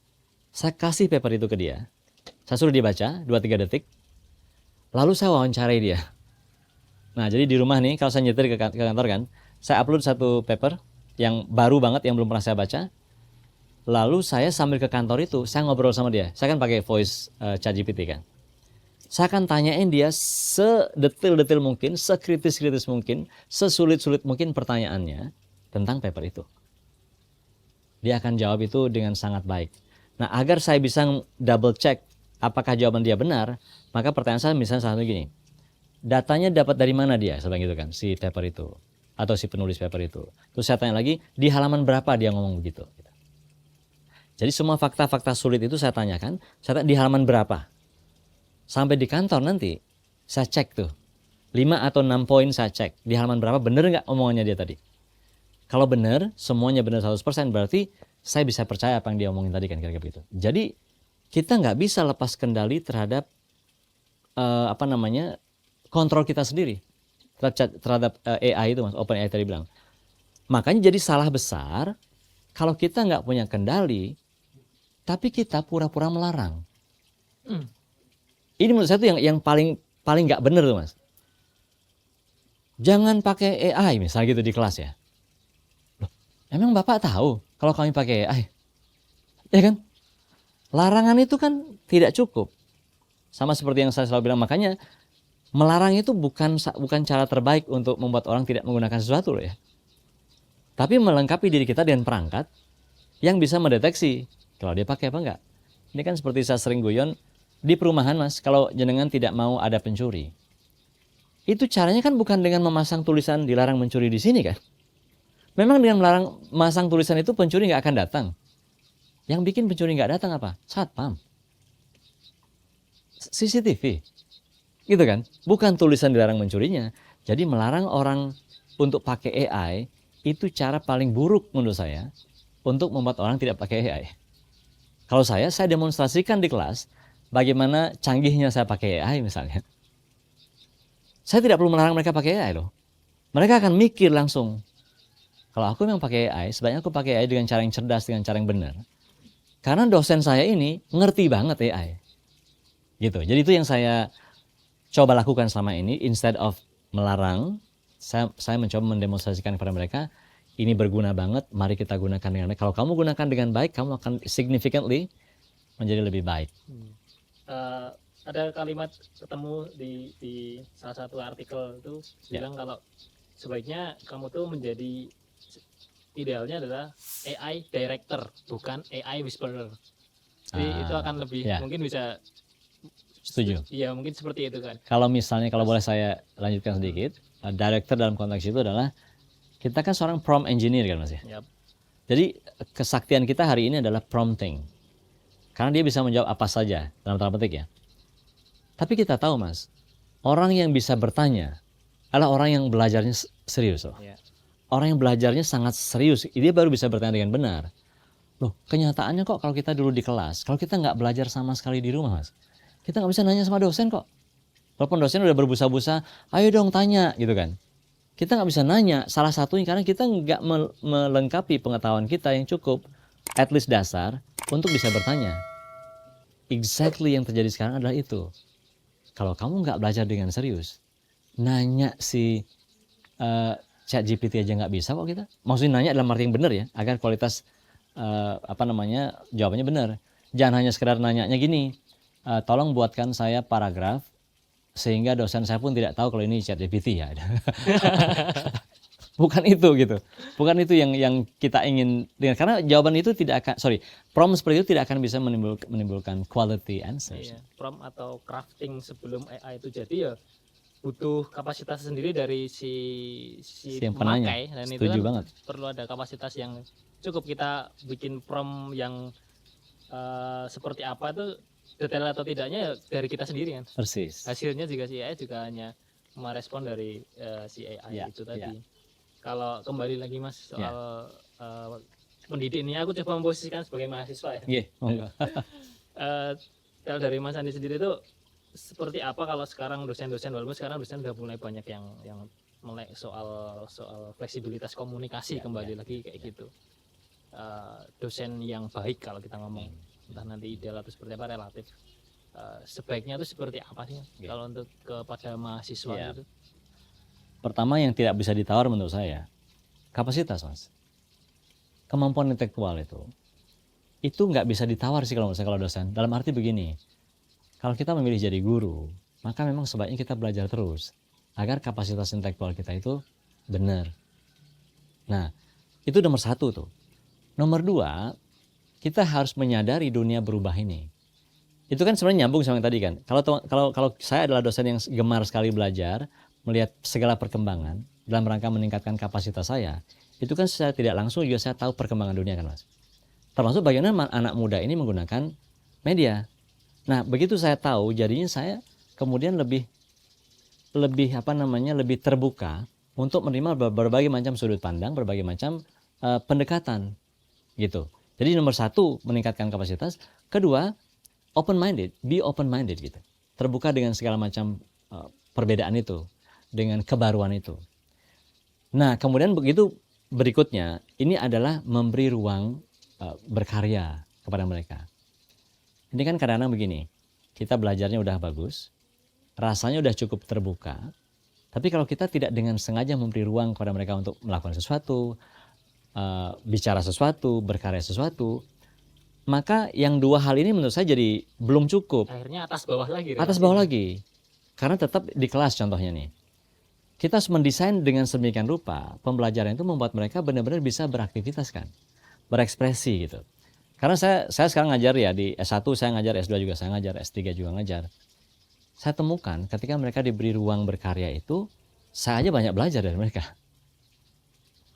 Saya kasih paper itu ke dia, saya suruh dia baca 2-3 detik, lalu saya wawancarai dia. Nah jadi di rumah nih, kalau saya nyetir ke kantor kan, saya upload satu paper yang baru banget, yang belum pernah saya baca. Lalu saya sambil ke kantor itu, saya ngobrol sama dia. Saya kan pakai voice ChatGPT kan. Saya akan tanyain dia sedetail-detail mungkin, sekritis-kritis mungkin, sesulit-sulit mungkin pertanyaannya tentang paper itu. Dia akan jawab itu dengan sangat baik. Nah agar saya bisa double check apakah jawaban dia benar, maka pertanyaan saya misalnya satu gini. Datanya dapat dari mana dia, seperti itu kan, si paper itu atau si penulis paper itu. Terus saya tanya lagi, di halaman berapa dia ngomong begitu. Jadi semua fakta-fakta sulit itu saya tanyakan, saya tanya di halaman berapa. Sampai di kantor nanti, saya cek tuh. 5 atau 6 poin saya cek, di halaman berapa bener nggak omongannya dia tadi. Kalau bener, semuanya bener 100%, berarti saya bisa percaya apa yang dia omongin tadi kan, kira-kira begitu. Jadi kita nggak bisa lepas kendali terhadap kontrol kita sendiri terhadap AI itu Mas, OpenAI tadi bilang. Makanya jadi salah besar kalau kita nggak punya kendali, tapi kita pura-pura melarang. Ini menurut saya itu yang paling nggak bener tuh Mas. Jangan pakai AI misalnya gitu di kelas ya. Loh, emang Bapak tahu kalau kami pakai AI? Ya kan? Larangan itu kan tidak cukup. Sama seperti yang saya selalu bilang, makanya melarang itu bukan cara terbaik untuk membuat orang tidak menggunakan sesuatu loh ya. Tapi melengkapi diri kita dengan perangkat yang bisa mendeteksi kalau dia pakai apa enggak. Ini kan seperti saya sering guyon di perumahan Mas, kalau jenengan tidak mau ada pencuri. Itu caranya kan bukan dengan memasang tulisan dilarang mencuri di sini kan. Memang dengan memasang tulisan itu pencuri nggak akan datang. Yang bikin pencuri nggak datang apa? Satpam. CCTV. Gitu kan? Bukan tulisan dilarang mencurinya. Jadi melarang orang untuk pakai AI itu cara paling buruk menurut saya untuk membuat orang tidak pakai AI. Kalau saya demonstrasikan di kelas bagaimana canggihnya saya pakai AI misalnya. Saya tidak perlu melarang mereka pakai AI loh. Mereka akan mikir langsung. Kalau aku memang pakai AI, sebaiknya aku pakai AI dengan cara yang cerdas, dengan cara yang benar. Karena dosen saya ini ngerti banget AI. Gitu. Jadi itu yang saya coba lakukan selama ini, instead of melarang, saya mencoba mendemonstrasikan kepada mereka, ini berguna banget, mari kita gunakan dengan baik. Kalau kamu gunakan dengan baik, kamu akan significantly menjadi lebih baik. Ada kalimat ketemu di salah satu artikel itu bilang kalau sebaiknya kamu tuh menjadi, idealnya adalah AI director, bukan AI whisperer. Jadi itu akan lebih mungkin bisa. Setuju. Iya mungkin seperti itu kan. Kalau misalnya, kalau boleh saya lanjutkan sedikit, director dalam konteks itu adalah kita kan seorang prompt engineer kan Mas ya. Yap. Jadi kesaktian kita hari ini adalah prompting. Karena dia bisa menjawab apa saja dalam tanda petik ya. Tapi kita tahu Mas, orang yang bisa bertanya adalah orang yang belajarnya serius loh. Ya. Orang yang belajarnya sangat serius, dia baru bisa bertanya dengan benar. Loh, kenyataannya kok kalau kita dulu di kelas, kalau kita nggak belajar sama sekali di rumah Mas, kita nggak bisa nanya sama dosen kok. Walaupun dosen udah berbusa-busa, ayo dong tanya gitu kan. Kita nggak bisa nanya, salah satunya karena kita nggak melengkapi pengetahuan kita yang cukup, at least dasar, untuk bisa bertanya. Exactly yang terjadi sekarang adalah itu. Kalau kamu nggak belajar dengan serius, nanya si ChatGPT aja nggak bisa kok kita. Maksudnya nanya dalam arti yang benar ya, agar kualitas jawabannya benar. Jangan hanya sekedar nanyanya gini, tolong buatkan saya paragraf sehingga dosen saya pun tidak tahu kalau ini ChatGPT ya. Bukan itu gitu. Bukan itu yang kita ingin dengar. Karena jawaban itu prompt seperti itu tidak akan bisa menimbulkan quality answers. Iya, prompt atau crafting sebelum AI itu jadi ya butuh kapasitas sendiri dari si yang penanya. pemakai, dan itu Setuju kan banget. perlu ada kapasitas yang cukup. Kita bikin prompt yang seperti apa tuh, detail atau tidaknya ya dari kita sendiri kan. Persis. Hasilnya juga si AI juga hanya merespon dari si AI Ya, itu tadi. ya. Kalau kembali lagi Mas soal pendidik ini, aku coba memposisikan sebagai mahasiswa ya. Iya, monggo. Kalau dari Mas Andi sendiri itu seperti apa kalau sekarang dosen-dosen, walaupun sekarang dosen udah mulai banyak yang mulai soal fleksibilitas komunikasi, kembali lagi kayak gitu. Dosen yang baik kalau kita ngomong, entah nanti ideal atau seperti apa relatif, sebaiknya itu seperti apa sih kalau untuk kepada mahasiswa gitu? Pertama yang tidak bisa ditawar menurut saya, kapasitas Mas. Kemampuan intelektual itu nggak bisa ditawar sih kalau dosen. Dalam arti begini, kalau kita memilih jadi guru, maka memang sebaiknya kita belajar terus agar kapasitas intelektual kita itu benar. Nah, itu nomor satu tuh. Nomor dua, kita harus menyadari dunia berubah ini. Itu kan sebenarnya nyambung sama yang tadi kan. Kalau saya adalah dosen yang gemar sekali belajar, melihat segala perkembangan dalam rangka meningkatkan kapasitas saya, itu kan saya tidak langsung juga saya tahu perkembangan dunia kan Mas. Termasuk bagaimana anak muda ini menggunakan media. Nah, begitu saya tahu, jadinya saya kemudian lebih terbuka untuk menerima berbagai macam sudut pandang, berbagai macam pendekatan gitu. Jadi nomor satu, meningkatkan kapasitas. Kedua, open minded, be open minded gitu. Terbuka dengan segala macam perbedaan itu, dengan kebaruan itu. Nah, kemudian begitu berikutnya, ini adalah memberi ruang berkarya kepada mereka. Ini kan kadang-kadang begini, kita belajarnya udah bagus, rasanya udah cukup terbuka, tapi kalau kita tidak dengan sengaja memberi ruang kepada mereka untuk melakukan sesuatu, bicara sesuatu, berkarya sesuatu, maka yang dua hal ini menurut saya jadi belum cukup. Akhirnya atas bawah lagi. Atas bawah lagi. Karena tetap di kelas contohnya nih. Kita harus mendesain dengan sedemikian rupa, pembelajaran itu membuat mereka benar-benar bisa beraktivitas kan, berekspresi gitu. Karena saya sekarang ngajar ya, di S1 saya ngajar, S2 juga saya ngajar, S3 juga ngajar. Saya temukan ketika mereka diberi ruang berkarya itu, saya aja banyak belajar dari mereka.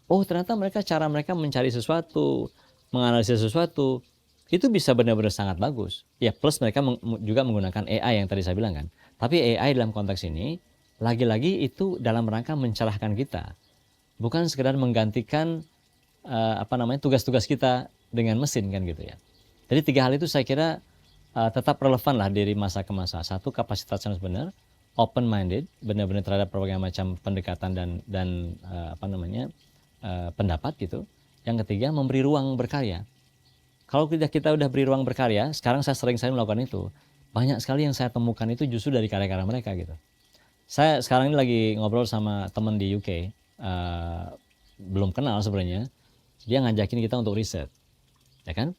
Oh, ternyata cara mereka mencari sesuatu, menganalisis sesuatu, itu bisa benar-benar sangat bagus. Ya, plus mereka juga menggunakan AI yang tadi saya bilang kan. Tapi AI dalam konteks ini, lagi-lagi itu dalam rangka mencerahkan kita. Bukan sekedar menggantikan tugas-tugas kita dengan mesin kan gitu ya. Jadi tiga hal itu saya kira tetap relevan lah dari masa ke masa. Satu, kapasitas yang harus benar, open minded, benar-benar terhadap berbagai macam pendekatan dan pendapat gitu. Yang ketiga, memberi ruang berkarya. Kalau kita udah beri ruang berkarya, sekarang saya sering melakukan itu. Banyak sekali yang saya temukan itu justru dari karya-karya mereka gitu. Saya sekarang ini lagi ngobrol sama teman di UK, belum kenal sebenarnya. Dia ngajakin kita untuk riset, ya kan?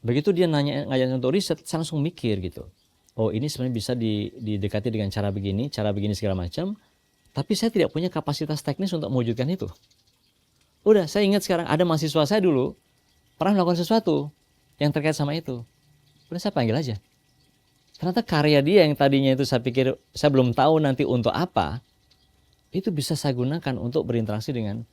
Begitu dia ngajakin untuk riset, saya langsung mikir gitu. Oh, ini sebenarnya bisa didekati dengan cara begini segala macam. Tapi saya tidak punya kapasitas teknis untuk mewujudkan itu. Udah, saya ingat sekarang ada mahasiswa saya dulu pernah melakukan sesuatu yang terkait sama itu. Udah, saya panggil aja. Ternyata karya dia yang tadinya itu saya pikir saya belum tahu nanti untuk apa, itu bisa saya gunakan untuk berinteraksi dengan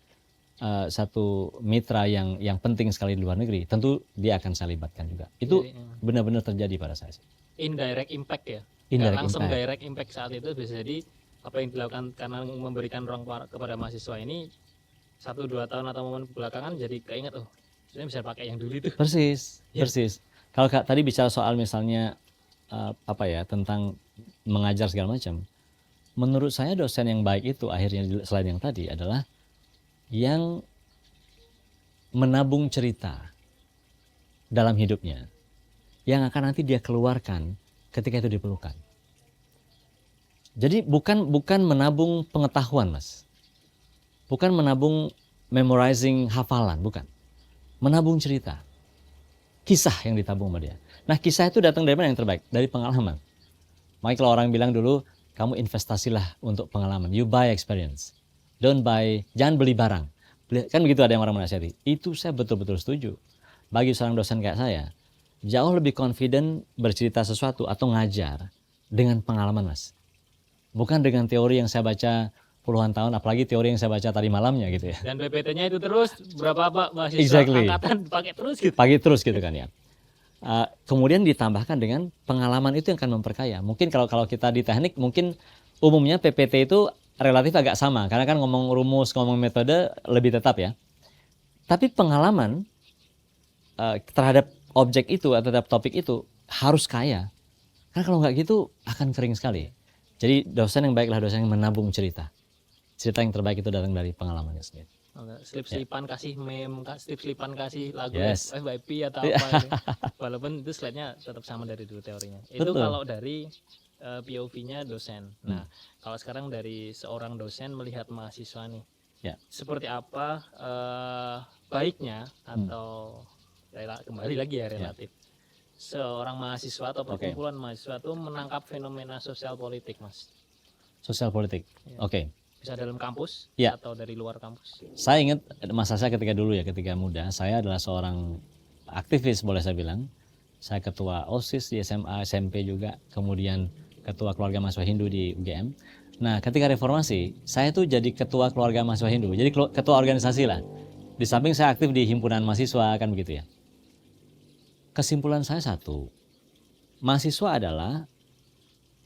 satu mitra yang penting sekali di luar negeri. Tentu dia akan saya libatkan juga. Itu Jadi, benar-benar terjadi pada saya sih. indirect impact ya. Nggak Indirect langsung impact. direct impact saat itu, bisa jadi apa yang dilakukan karena memberikan ruang kepada mahasiswa ini 1-2 tahun atau momen belakangan jadi keinget, oh sebenarnya bisa pakai yang dulu itu. Persis, Iya. persis. Kalau tadi bicara soal misalnya tentang mengajar segala macam, menurut saya dosen yang baik itu akhirnya selain yang tadi adalah yang menabung cerita dalam hidupnya yang akan nanti dia keluarkan ketika itu diperlukan. Jadi bukan menabung pengetahuan, Mas. Bukan menabung memorizing hafalan, bukan. Menabung cerita. Kisah yang ditabung sama dia. Nah, kisah itu datang dari mana yang terbaik? Dari pengalaman. Makanya kalau orang bilang dulu, kamu investasilah untuk pengalaman. You buy experience. Jangan beli barang. Kan begitu ada yang orang menasihati. Itu saya betul-betul setuju. Bagi seorang dosen kayak saya, jauh lebih confident bercerita sesuatu atau ngajar dengan pengalaman, Mas. Bukan dengan teori yang saya baca puluhan tahun, apalagi teori yang saya baca tadi malamnya gitu ya. Dan PPT-nya itu terus berapa mahasiswa Exactly. angkatan pakai terus gitu. Pagi terus gitu kan ya. Kemudian ditambahkan dengan pengalaman itu yang akan memperkaya. Mungkin kalau kita di teknik mungkin umumnya PPT itu relatif agak sama karena kan ngomong rumus, ngomong metode lebih tetap ya. Tapi pengalaman terhadap objek itu atau terhadap topik itu harus kaya. Karena kalau nggak gitu akan kering sekali. Jadi dosen yang baiklah dosen yang menabung cerita. Cerita yang terbaik itu datang dari pengalamannya sendiri. Slip-slipan kasih meme, slip-slipan kasih lagu Yes. FYP atau apa ini. Walaupun itu slide-nya tetap sama dari dulu teorinya. Itu Betul. kalau dari POV-nya dosen. Nah, kalau sekarang dari seorang dosen melihat mahasiswa nih, Ya. seperti apa baiknya atau kembali lagi ya relatif. Seorang mahasiswa atau perkumpulan mahasiswa itu menangkap fenomena sosial politik, Mas. Sosial politik. Ya. Oke. Bisa dalam kampus Ya. atau dari luar kampus. Saya ingat masa saya ketika muda, saya adalah seorang aktivis boleh saya bilang. Saya ketua OSIS di SMA, SMP juga, kemudian ketua keluarga mahasiswa Hindu di UGM. Nah, ketika reformasi, saya tuh jadi ketua keluarga mahasiswa Hindu, jadi ketua organisasi lah. Di samping saya aktif di himpunan mahasiswa, kan begitu ya. Kesimpulan saya satu, mahasiswa adalah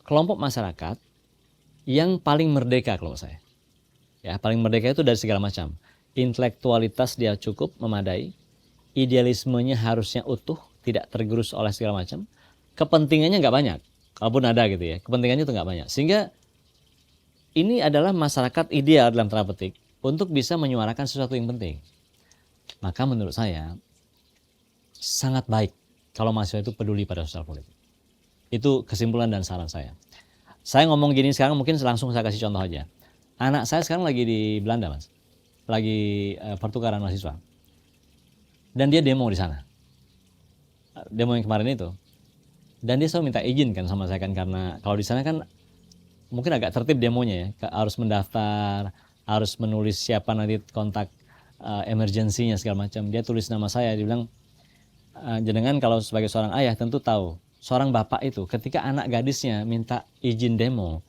kelompok masyarakat yang paling merdeka kalau saya. Ya, paling merdeka itu dari segala macam. Intelektualitas dia cukup memadai, idealismenya harusnya utuh, tidak tergerus oleh segala macam. Kepentingannya nggak banyak, kalaupun ada gitu ya. Kepentingannya itu nggak banyak. Sehingga ini adalah masyarakat ideal dalam tanda petik untuk bisa menyuarakan sesuatu yang penting. Maka menurut saya sangat baik kalau mahasiswa itu peduli pada sosial politik. Itu kesimpulan dan saran saya. Saya ngomong gini sekarang mungkin langsung saya kasih contoh aja. Anak saya sekarang lagi di Belanda, Mas. Lagi pertukaran mahasiswa. Dan dia demo di sana. Demo yang kemarin itu. Dan dia selalu minta izin kan sama saya kan, karena kalau di sana kan mungkin agak tertib demonya ya. Harus mendaftar, harus menulis siapa nanti kontak emergensinya segala macam. Dia tulis nama saya, dia bilang jenengan kalau sebagai seorang ayah tentu tahu, seorang bapak itu ketika anak gadisnya minta izin demo,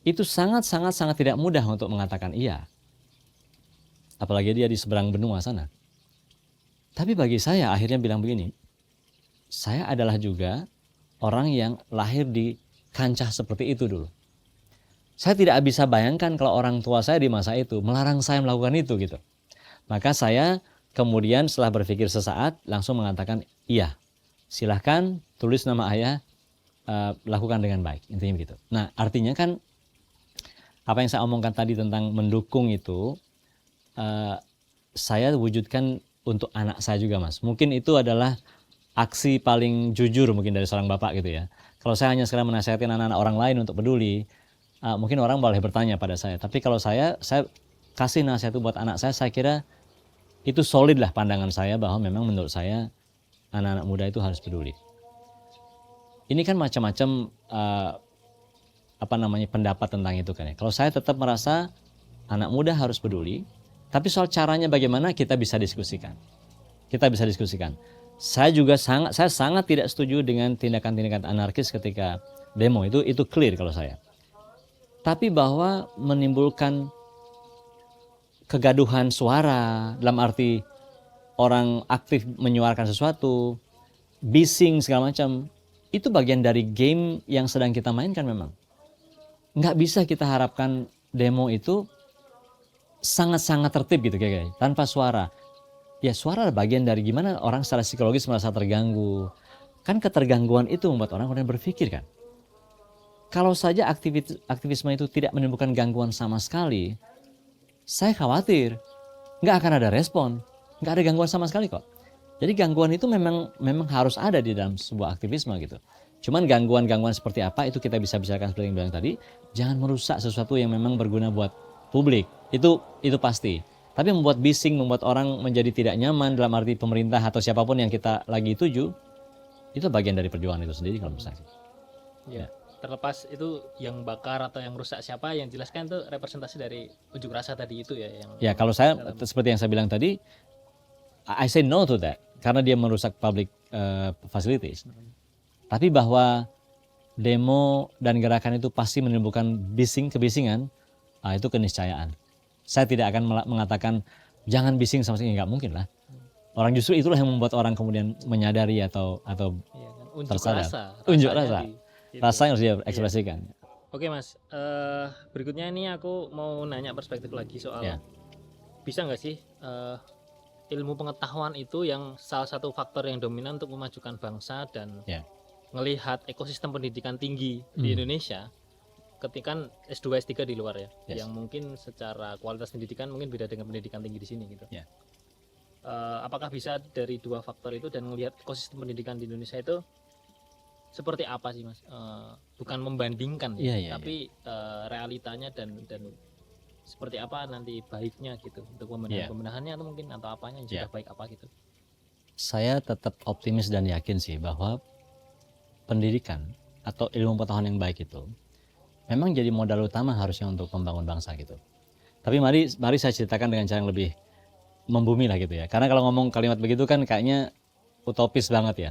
itu sangat tidak mudah untuk mengatakan iya. Apalagi dia di seberang benua sana. Tapi bagi saya akhirnya bilang begini, saya adalah juga orang yang lahir di kancah seperti itu dulu. Saya tidak bisa bayangkan kalau orang tua saya di masa itu melarang saya melakukan itu gitu. Maka saya kemudian setelah berpikir sesaat langsung mengatakan iya. Silahkan tulis nama ayah, lakukan dengan baik. Intinya begitu. Nah, artinya kan apa yang saya omongkan tadi tentang mendukung itu, saya wujudkan untuk anak saya juga, Mas. Mungkin itu adalah aksi paling jujur mungkin dari seorang bapak gitu ya. Kalau saya hanya sekedar menasihatin anak-anak orang lain untuk peduli, mungkin orang boleh bertanya pada saya. Tapi kalau saya kasih nasihat itu buat anak saya kira itu solid lah pandangan saya bahwa memang menurut saya anak-anak muda itu harus peduli. Ini kan macam-macam pendapat tentang itu kan ya. Kalau saya tetap merasa anak muda harus peduli, tapi soal caranya bagaimana kita bisa diskusikan. Saya sangat tidak setuju dengan tindakan-tindakan anarkis ketika demo itu clear kalau saya. Tapi bahwa menimbulkan kegaduhan suara, dalam arti orang aktif menyuarakan sesuatu, bising segala macam, itu bagian dari game yang sedang kita mainkan memang. Nggak bisa kita harapkan demo itu sangat-sangat tertib gitu kayak tanpa suara. Ya suara adalah bagian dari gimana orang secara psikologis merasa terganggu. Kan ketergangguan itu membuat orang kemudian berpikir kan. Kalau saja aktivisme itu tidak menimbulkan gangguan sama sekali, saya khawatir nggak akan ada respon, nggak ada gangguan sama sekali kok. Jadi gangguan itu memang harus ada di dalam sebuah aktivisme gitu. Cuman gangguan-gangguan seperti apa itu kita bisa bicarakan seperti yang bilang tadi. Jangan merusak sesuatu yang memang berguna buat publik. Itu pasti. Tapi membuat bising, membuat orang menjadi tidak nyaman dalam arti pemerintah atau siapapun yang kita lagi tuju, itu bagian dari perjuangan itu sendiri kalau menurut saya. Ya. Terlepas itu yang bakar atau yang rusak siapa, yang jelaskan itu representasi dari unjuk rasa tadi itu ya. Ya kalau saya seperti yang saya bilang tadi, I say no to that karena dia merusak public facilities. Tapi bahwa demo dan gerakan itu pasti menimbulkan kebisingan, itu keniscayaan. Saya tidak akan mengatakan jangan bising sama sekali, nggak mungkin lah. Orang justru itulah yang membuat orang kemudian menyadari atau ya, kan? tersadar. Unjuk rasa. Gitu. Rasa yang harus dia ekspresikan. Oke Mas, berikutnya ini aku mau nanya perspektif lagi soal bisa nggak sih ilmu pengetahuan itu yang salah satu faktor yang dominan untuk memajukan bangsa dan ngelihat ekosistem pendidikan tinggi di Indonesia ketika S2 S3 di luar ya, yang mungkin secara kualitas pendidikan mungkin beda dengan pendidikan tinggi di sini gitu. Apakah bisa dari dua faktor itu dan melihat ekosistem pendidikan di Indonesia itu seperti apa sih Mas? Bukan membandingkan tapi realitanya dan seperti apa nanti baiknya gitu untuk pembenahannya atau mungkin atau apanya yang sudah baik apa gitu. Saya tetap optimis dan yakin sih bahwa pendidikan atau ilmu pengetahuan yang baik itu memang jadi modal utama harusnya untuk membangun bangsa gitu. Tapi mari saya ceritakan dengan cara yang lebih membumi lah gitu ya. Karena kalau ngomong kalimat begitu kan kayaknya utopis banget ya.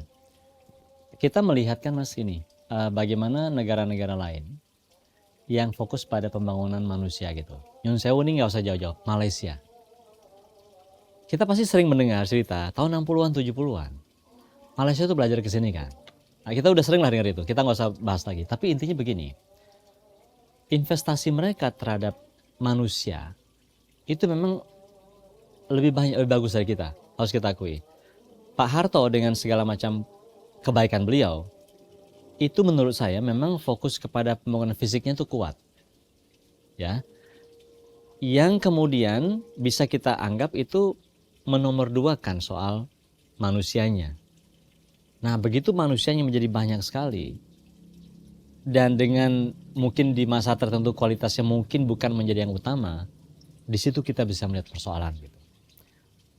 Kita melihat kan Mas ini, bagaimana negara-negara lain yang fokus pada pembangunan manusia gitu. Nyun Sewu ini nggak usah jauh-jauh, Malaysia. Kita pasti sering mendengar cerita tahun 60-an, 70-an. Malaysia itu belajar ke sini kan. Nah, kita udah sering lah dengar itu, kita nggak usah bahas lagi. Tapi intinya begini, investasi mereka terhadap manusia itu memang lebih banyak, lebih bagus dari kita, harus kita akui. Pak Harto dengan segala macam kebaikan beliau, itu menurut saya memang fokus kepada pembangunan fisiknya itu kuat. Ya. Yang kemudian bisa kita anggap itu menomorduakan soal manusianya. Nah, begitu manusianya menjadi banyak sekali, dan dengan mungkin di masa tertentu kualitasnya mungkin bukan menjadi yang utama, di situ kita bisa melihat persoalan gitu.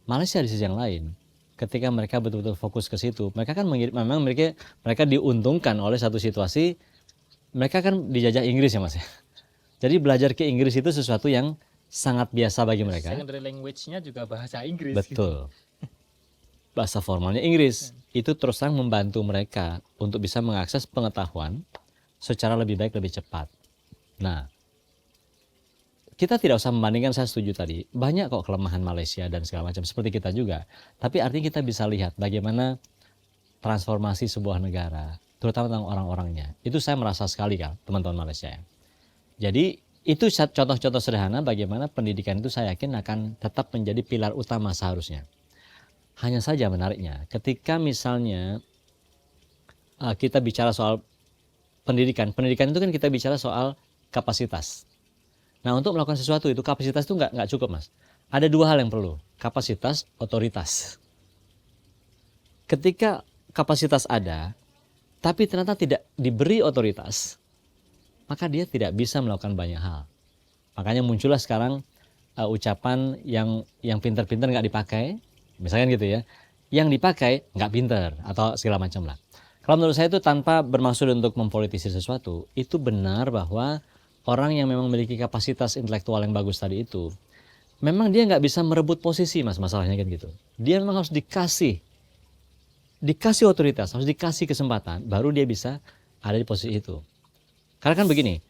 Malaysia di sisi yang lain, ketika mereka betul-betul fokus ke situ, mereka kan memang mereka diuntungkan oleh satu situasi, mereka kan dijajah Inggris ya Mas ya. Jadi belajar ke Inggris itu sesuatu yang sangat biasa bagi mereka. Secondary language-nya juga bahasa Inggris. Betul. Bahasa formalnya Inggris. Itu terus terang membantu mereka untuk bisa mengakses pengetahuan secara lebih baik, lebih cepat. Nah, kita tidak usah membandingkan, saya setuju tadi. Banyak kok kelemahan Malaysia dan segala macam, seperti kita juga. Tapi artinya kita bisa lihat bagaimana transformasi sebuah negara, terutama tentang orang-orangnya. Itu saya merasa sekali kan, teman-teman Malaysia. Jadi, itu contoh-contoh sederhana bagaimana pendidikan itu saya yakin akan tetap menjadi pilar utama seharusnya. Hanya saja menariknya, ketika misalnya kita bicara soal pendidikan itu kan kita bicara soal kapasitas. Nah, untuk melakukan sesuatu itu kapasitas itu nggak cukup Mas. Ada dua hal yang perlu, kapasitas, otoritas. Ketika kapasitas ada, tapi ternyata tidak diberi otoritas, maka dia tidak bisa melakukan banyak hal. Makanya muncullah sekarang ucapan yang pintar-pintar nggak dipakai, misalnya gitu ya, yang dipakai nggak pintar atau segala macam lah. Kalau menurut saya itu tanpa bermaksud untuk mempolitisir sesuatu, itu benar bahwa orang yang memang memiliki kapasitas intelektual yang bagus tadi itu, memang dia nggak bisa merebut posisi Mas, masalahnya kan gitu. Dia memang harus dikasih otoritas, harus dikasih kesempatan, baru dia bisa ada di posisi itu. Karena kan begini,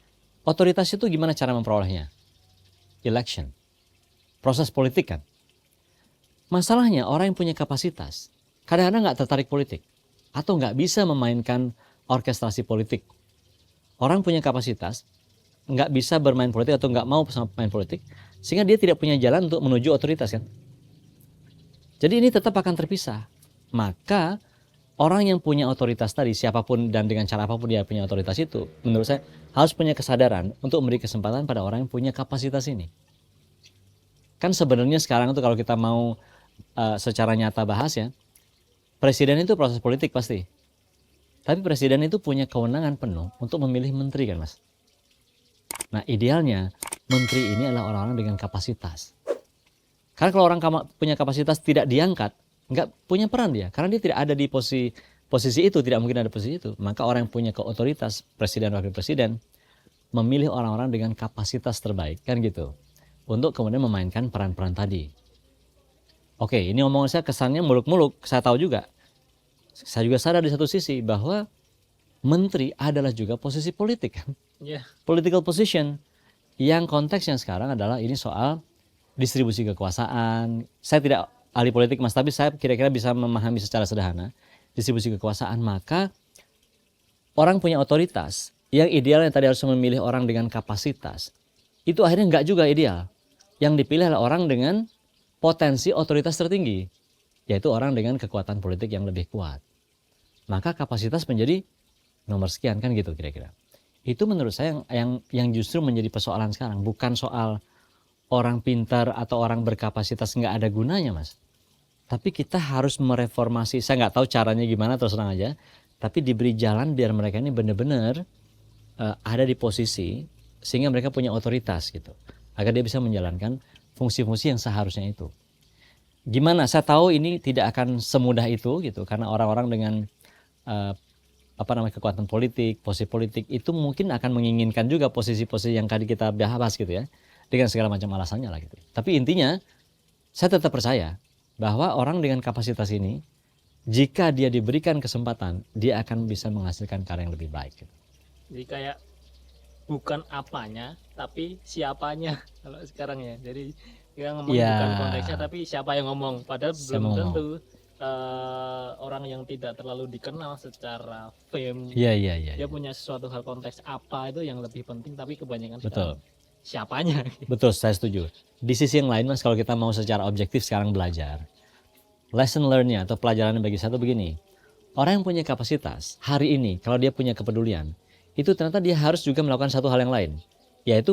otoritas itu gimana cara memperolehnya? Election. proses politik kan. Masalahnya orang yang punya kapasitas kadang-kadang nggak tertarik politik atau nggak bisa memainkan orkestrasi politik. Orang punya kapasitas nggak bisa bermain politik atau nggak mau main politik, sehingga dia tidak punya jalan untuk menuju otoritas kan. Jadi ini tetap akan terpisah. Maka orang yang punya otoritas tadi, siapapun dan dengan cara apapun dia punya otoritas itu, menurut saya harus punya kesadaran untuk memberi kesempatan pada orang yang punya kapasitas ini. Kan sebenarnya sekarang itu kalau kita mau secara nyata bahas ya, presiden itu proses politik pasti. Tapi presiden itu punya kewenangan penuh untuk memilih menteri kan mas. Nah idealnya menteri ini adalah orang-orang dengan kapasitas. Karena kalau orang punya kapasitas tidak diangkat, nggak punya peran dia. Karena dia tidak ada di posisi itu, tidak mungkin ada posisi itu. Maka orang yang punya keotoritas, presiden, wakil presiden, memilih orang-orang dengan kapasitas terbaik, kan gitu. Untuk kemudian memainkan peran-peran tadi. Oke, ini omongan saya kesannya muluk-muluk, saya tahu juga. Saya juga sadar di satu sisi bahwa menteri adalah juga posisi politik. Yeah. Political position. Yang konteksnya sekarang adalah ini soal distribusi kekuasaan. Saya tidak ahli politik mas, tapi saya kira-kira bisa memahami secara sederhana. Distribusi kekuasaan, maka orang punya otoritas. Yang idealnya tadi harus memilih orang dengan kapasitas. Itu akhirnya nggak juga ideal. Yang dipilih adalah orang dengan potensi otoritas tertinggi, yaitu orang dengan kekuatan politik yang lebih kuat. Maka kapasitas menjadi nomor sekian kan gitu kira-kira. Itu menurut saya yang justru menjadi persoalan sekarang, bukan soal orang pintar atau orang berkapasitas nggak ada gunanya mas. Tapi kita harus mereformasi, saya nggak tahu caranya gimana terus terang aja, tapi diberi jalan biar mereka ini benar-benar ada di posisi sehingga mereka punya otoritas gitu, agar dia bisa menjalankan fungsi-fungsi yang seharusnya itu. Gimana? Saya tahu ini tidak akan semudah itu gitu, karena orang-orang dengan kekuatan politik, posisi politik itu mungkin akan menginginkan juga posisi-posisi yang tadi kita bahas gitu ya, dengan segala macam alasannya lah gitu. Tapi intinya saya tetap percaya bahwa orang dengan kapasitas ini, jika dia diberikan kesempatan, dia akan bisa menghasilkan karya yang lebih baik gitu. Jadi kayak bukan apanya tapi siapanya kalau sekarang ya. Jadi kita ngomong bukan konteksnya tapi siapa yang ngomong, padahal belum tentu orang yang tidak terlalu dikenal secara fame dia punya sesuatu hal konteks apa itu yang lebih penting, tapi kebanyakan siapanya. Betul, saya setuju. Di sisi yang lain mas, kalau kita mau secara objektif sekarang belajar, lesson learn-nya atau pelajarannya bagi saya itu begini, orang yang punya kapasitas hari ini kalau dia punya kepedulian, itu ternyata dia harus juga melakukan satu hal yang lain, yaitu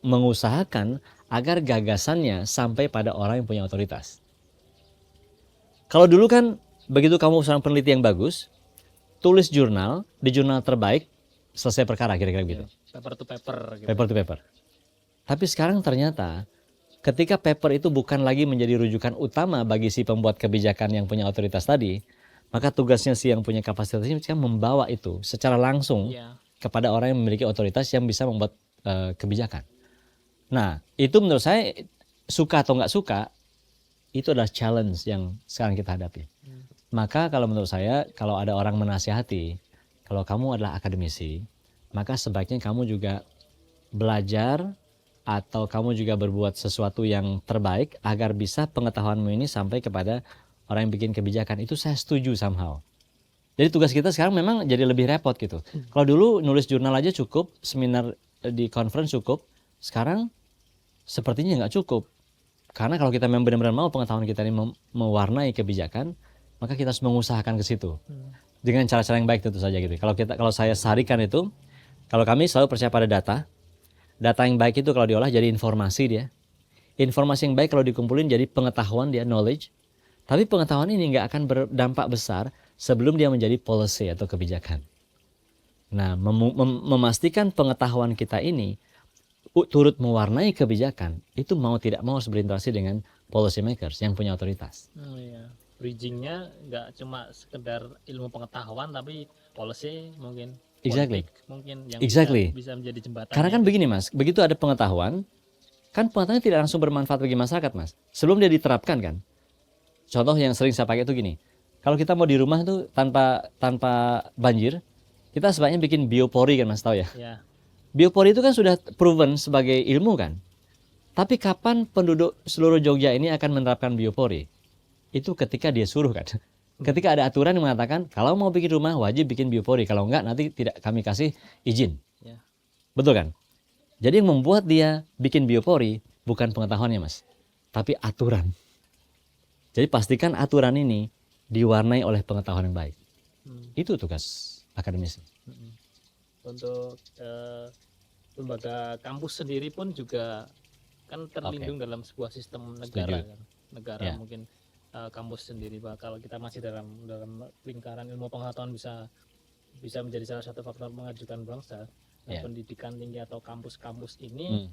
mengusahakan agar gagasannya sampai pada orang yang punya otoritas. Kalau dulu kan begitu kamu seorang peneliti yang bagus, tulis jurnal, di jurnal terbaik, selesai perkara kira-kira gitu. Paper to paper gitu. Paper to paper. Tapi sekarang ternyata ketika paper itu bukan lagi menjadi rujukan utama bagi si pembuat kebijakan yang punya otoritas tadi, maka tugasnya si yang punya kapasitas ini membawa itu secara langsung kepada orang yang memiliki otoritas yang bisa membuat kebijakan. Nah, itu menurut saya suka atau nggak suka, itu adalah challenge yang sekarang kita hadapi. Maka kalau menurut saya, kalau ada orang menasihati, kalau kamu adalah akademisi, maka sebaiknya kamu juga belajar atau kamu juga berbuat sesuatu yang terbaik agar bisa pengetahuanmu ini sampai kepada orang yang bikin kebijakan. Itu saya setuju somehow. Jadi tugas kita sekarang memang jadi lebih repot gitu. Kalau dulu nulis jurnal aja cukup, seminar di conference cukup, sekarang sepertinya nggak cukup. Karena kalau kita memang benar-benar mau pengetahuan kita ini mewarnai kebijakan, maka kita harus mengusahakan ke situ. Dengan cara-cara yang baik tentu saja gitu. Kalau saya seharikan itu, kalau kami selalu percaya pada data. Data yang baik itu kalau diolah jadi informasi dia. Informasi yang baik kalau dikumpulin jadi pengetahuan dia, knowledge. Tapi pengetahuan ini nggak akan berdampak besar sebelum dia menjadi policy atau kebijakan. Nah, memastikan pengetahuan kita ini turut mewarnai kebijakan, itu mau tidak mau harus berinteraksi dengan policy makers yang punya otoritas. Bridgingnya nggak cuma sekedar ilmu pengetahuan, tapi policy mungkin. Exactly. Politik, mungkin yang bisa menjadi jembatan. Karena kan begini mas, begitu ada pengetahuan, kan pengetahuannya tidak langsung bermanfaat bagi masyarakat mas. Sebelum dia diterapkan kan. Contoh yang sering saya pakai itu gini, kalau kita mau di rumah itu tanpa banjir, kita sebaiknya bikin biopori kan mas, tahu ya? Ya. Biopori itu kan sudah proven sebagai ilmu kan. Tapi kapan penduduk seluruh Jogja ini akan menerapkan biopori? Itu ketika dia suruh kan. Ketika ada aturan yang mengatakan kalau mau bikin rumah wajib bikin biopori, kalau enggak nanti tidak kami kasih izin. Ya. Betul kan? Jadi yang membuat dia bikin biopori bukan pengetahuannya Mas, tapi aturan. Jadi pastikan aturan ini diwarnai oleh pengetahuan yang baik. Itu tugas akademisi. Untuk lembaga kampus sendiri pun juga kan terlindung dalam sebuah sistem negara kan. Negara Ya. mungkin kampus sendiri, bahwa kalau kita masih dalam lingkaran ilmu pengetahuan bisa menjadi salah satu faktor mengajukan bangsa. Nah, pendidikan tinggi atau kampus-kampus ini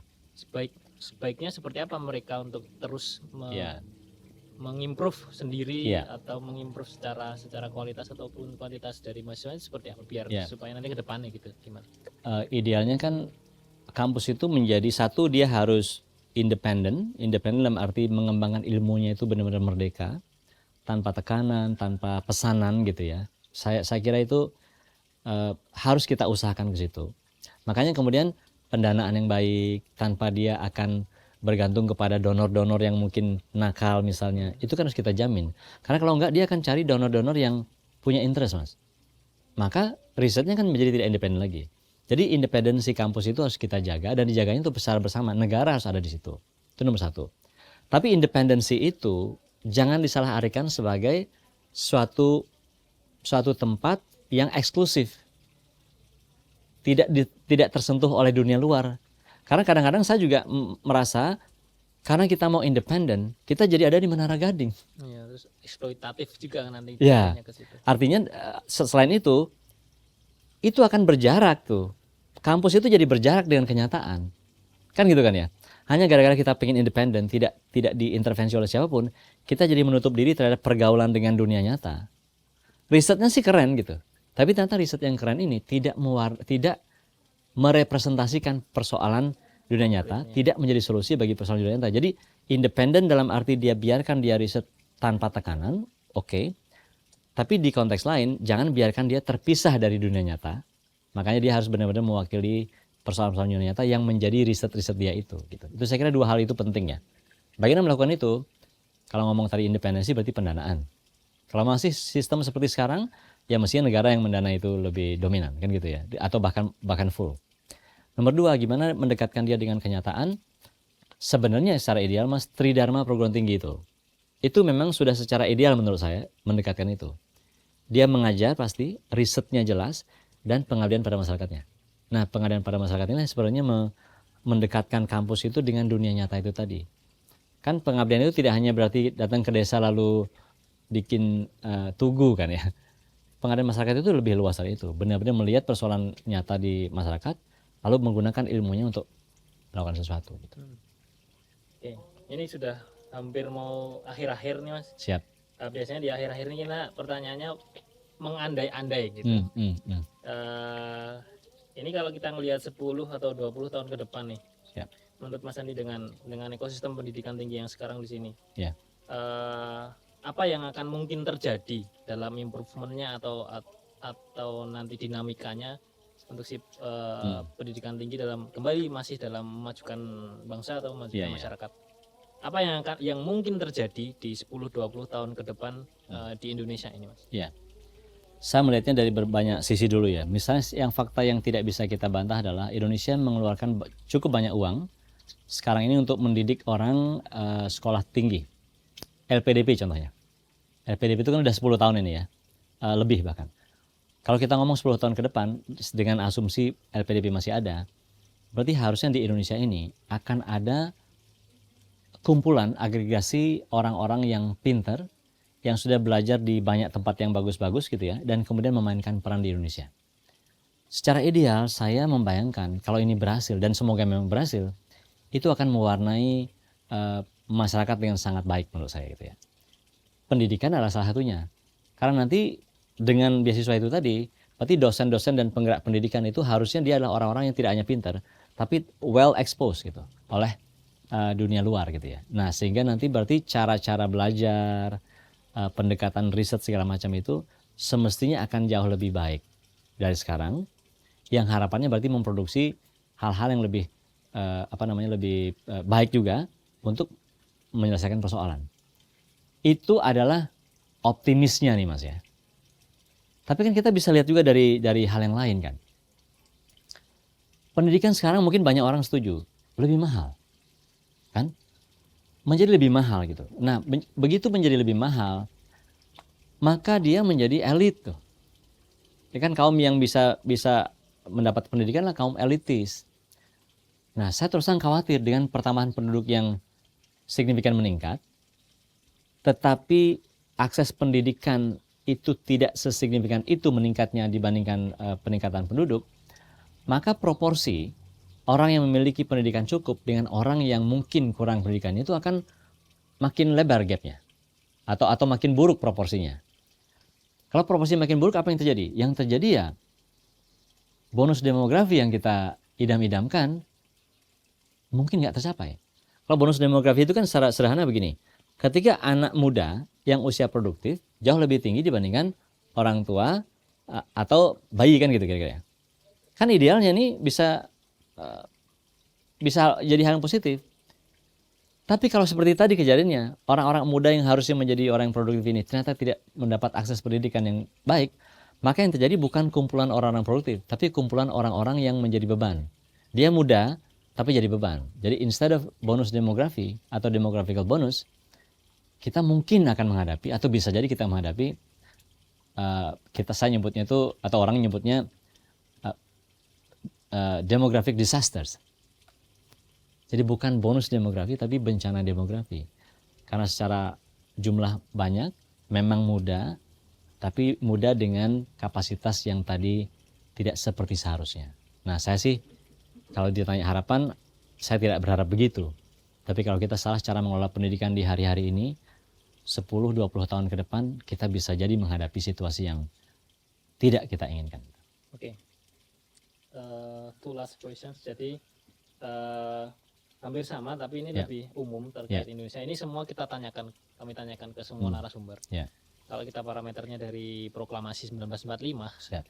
sebaiknya seperti apa mereka untuk terus mengimprove sendiri atau mengimprove secara kualitas ataupun kuantitas dari mahasiswa seperti apa biar supaya nanti ke depannya gitu gimana? Idealnya kan kampus itu menjadi satu, dia harus independen dalam arti mengembangkan ilmunya itu benar-benar merdeka, tanpa tekanan, tanpa pesanan gitu ya. Saya kira itu harus kita usahakan ke situ. Makanya kemudian pendanaan yang baik, tanpa dia akan bergantung kepada donor-donor yang mungkin nakal misalnya, itu kan harus kita jamin. Karena kalau enggak dia akan cari donor-donor yang punya interest Mas. Maka risetnya kan menjadi tidak independen lagi. Jadi independensi kampus itu harus kita jaga dan dijaganya itu secara bersama. Negara harus ada di situ. Itu nomor satu. Tapi independensi itu jangan disalahartikan sebagai suatu tempat yang eksklusif. Tidak tersentuh oleh dunia luar. Karena kadang-kadang saya juga merasa karena kita mau independen, kita jadi ada di Menara Gading. Ya, terus eksploitatif juga nanti ke situ. Artinya selain itu akan berjarak tuh. Kampus itu jadi berjarak dengan kenyataan. Kan gitu kan ya. Hanya gara-gara kita pengen independen, tidak diintervensi oleh siapapun, kita jadi menutup diri terhadap pergaulan dengan dunia nyata. Risetnya sih keren gitu. Tapi ternyata riset yang keren ini tidak merepresentasikan persoalan dunia nyata, tidak menjadi solusi bagi persoalan dunia nyata. Jadi independen dalam arti dia biarkan dia riset tanpa tekanan, oke. Tapi di konteks lain, jangan biarkan dia terpisah dari dunia nyata. Makanya dia harus benar-benar mewakili persoalan-persoalan dunia nyata yang menjadi riset-riset dia itu. Gitu. Itu saya kira dua hal itu penting ya. Bagaimana melakukan itu? Kalau ngomong tadi independensi berarti pendanaan. Kalau masih sistem seperti sekarang, ya mestinya negara yang mendanai itu lebih dominan kan gitu ya. Atau bahkan full. Nomor dua, gimana mendekatkan dia dengan kenyataan? Sebenarnya secara ideal Mas, Tridharma perguruan tinggi itu memang sudah secara ideal menurut saya mendekatkan itu. Dia mengajar pasti, risetnya jelas, dan pengabdian pada masyarakatnya. Nah, pengabdian pada masyarakat ini sebenarnya mendekatkan kampus itu dengan dunia nyata itu tadi. Kan pengabdian itu tidak hanya berarti datang ke desa lalu bikin tugu kan ya. Pengabdian masyarakat itu lebih luas dari itu. Benar-benar melihat persoalan nyata di masyarakat, lalu menggunakan ilmunya untuk melakukan sesuatu. Gitu. Oke, ini sudah hampir mau akhir-akhir nih Mas. Siap. Biasanya di akhir-akhir ini kita pertanyaannya mengandai-andai gitu. Ini kalau kita ngelihat 10 atau 20 tahun ke depan nih. Siap. Menurut Mas Andi dengan ekosistem pendidikan tinggi yang sekarang di sini. Ya. Apa yang akan mungkin terjadi dalam improvementnya atau nanti dinamikanya untuk pendidikan tinggi masih dalam memajukan bangsa atau memajukan masyarakat. Apa yang mungkin terjadi di 10-20 tahun ke depan di Indonesia ini Mas? Ya. Saya melihatnya dari banyak sisi dulu ya. Misalnya fakta yang tidak bisa kita bantah adalah Indonesia mengeluarkan cukup banyak uang sekarang ini untuk mendidik orang sekolah tinggi. LPDP contohnya. LPDP itu kan udah 10 tahun ini ya. Lebih bahkan. Kalau kita ngomong 10 tahun ke depan dengan asumsi LPDP masih ada, berarti harusnya di Indonesia ini akan ada kumpulan agregasi orang-orang yang pintar, yang sudah belajar di banyak tempat yang bagus-bagus gitu ya, dan kemudian memainkan peran di Indonesia. Secara ideal saya membayangkan kalau ini berhasil dan semoga memang berhasil, itu akan mewarnai masyarakat dengan sangat baik menurut saya gitu ya. Pendidikan adalah salah satunya. Karena nanti dengan beasiswa itu tadi, berarti dosen-dosen dan penggerak pendidikan itu harusnya dia adalah orang-orang yang tidak hanya pintar, tapi well exposed gitu oleh dunia luar gitu ya. Nah sehingga nanti berarti cara-cara belajar, pendekatan riset segala macam itu semestinya akan jauh lebih baik dari sekarang, yang harapannya berarti memproduksi hal-hal yang lebih lebih baik juga untuk menyelesaikan persoalan. Itu adalah optimisnya nih Mas ya. Tapi kan kita bisa lihat juga dari hal yang lain kan. Pendidikan sekarang mungkin banyak orang setuju, lebih mahal. Kan? Menjadi lebih mahal gitu. Nah, begitu menjadi lebih mahal, maka dia menjadi elit tuh. Ya kan kaum yang bisa mendapat pendidikan lah kaum elitis. Nah, saya terus terang khawatir dengan pertambahan penduduk yang signifikan meningkat, tetapi akses pendidikan itu tidak sesignifikan itu meningkatnya dibandingkan peningkatan penduduk, maka proporsi orang yang memiliki pendidikan cukup dengan orang yang mungkin kurang pendidikannya itu akan makin lebar gapnya atau makin buruk proporsinya. Kalau proporsi makin buruk, apa yang terjadi? Yang terjadi ya bonus demografi yang kita idam-idamkan mungkin nggak tercapai. Kalau bonus demografi itu kan secara sederhana begini, ketika anak muda yang usia produktif jauh lebih tinggi dibandingkan orang tua atau bayi kan gitu kira-kira. Kan idealnya nih bisa jadi hal yang positif. Tapi kalau seperti tadi kejadiannya, orang-orang muda yang harusnya menjadi orang yang produktif ini ternyata tidak mendapat akses pendidikan yang baik, maka yang terjadi bukan kumpulan orang-orang produktif, tapi kumpulan orang-orang yang menjadi beban. Dia muda, tapi jadi beban. Jadi instead of bonus demografi atau demographical bonus, kita mungkin akan menghadapi atau bisa jadi kita menghadapi saya nyebutnya itu atau orang nyebutnya demographic disasters. Jadi bukan bonus demografi tapi bencana demografi. Karena secara jumlah banyak, memang muda, tapi muda dengan kapasitas yang tadi tidak seperti seharusnya. Nah saya sih kalau ditanya harapan, saya tidak berharap begitu. Tapi kalau kita salah cara mengelola pendidikan di hari-hari ini, 10-20 tahun ke depan kita bisa jadi menghadapi situasi yang tidak kita inginkan. Oke. Two last questions. Jadi hampir sama, tapi ini lebih umum terkait Indonesia. Ini semua kami tanyakan ke semua narasumber. Kalau kita parameternya dari proklamasi 1945,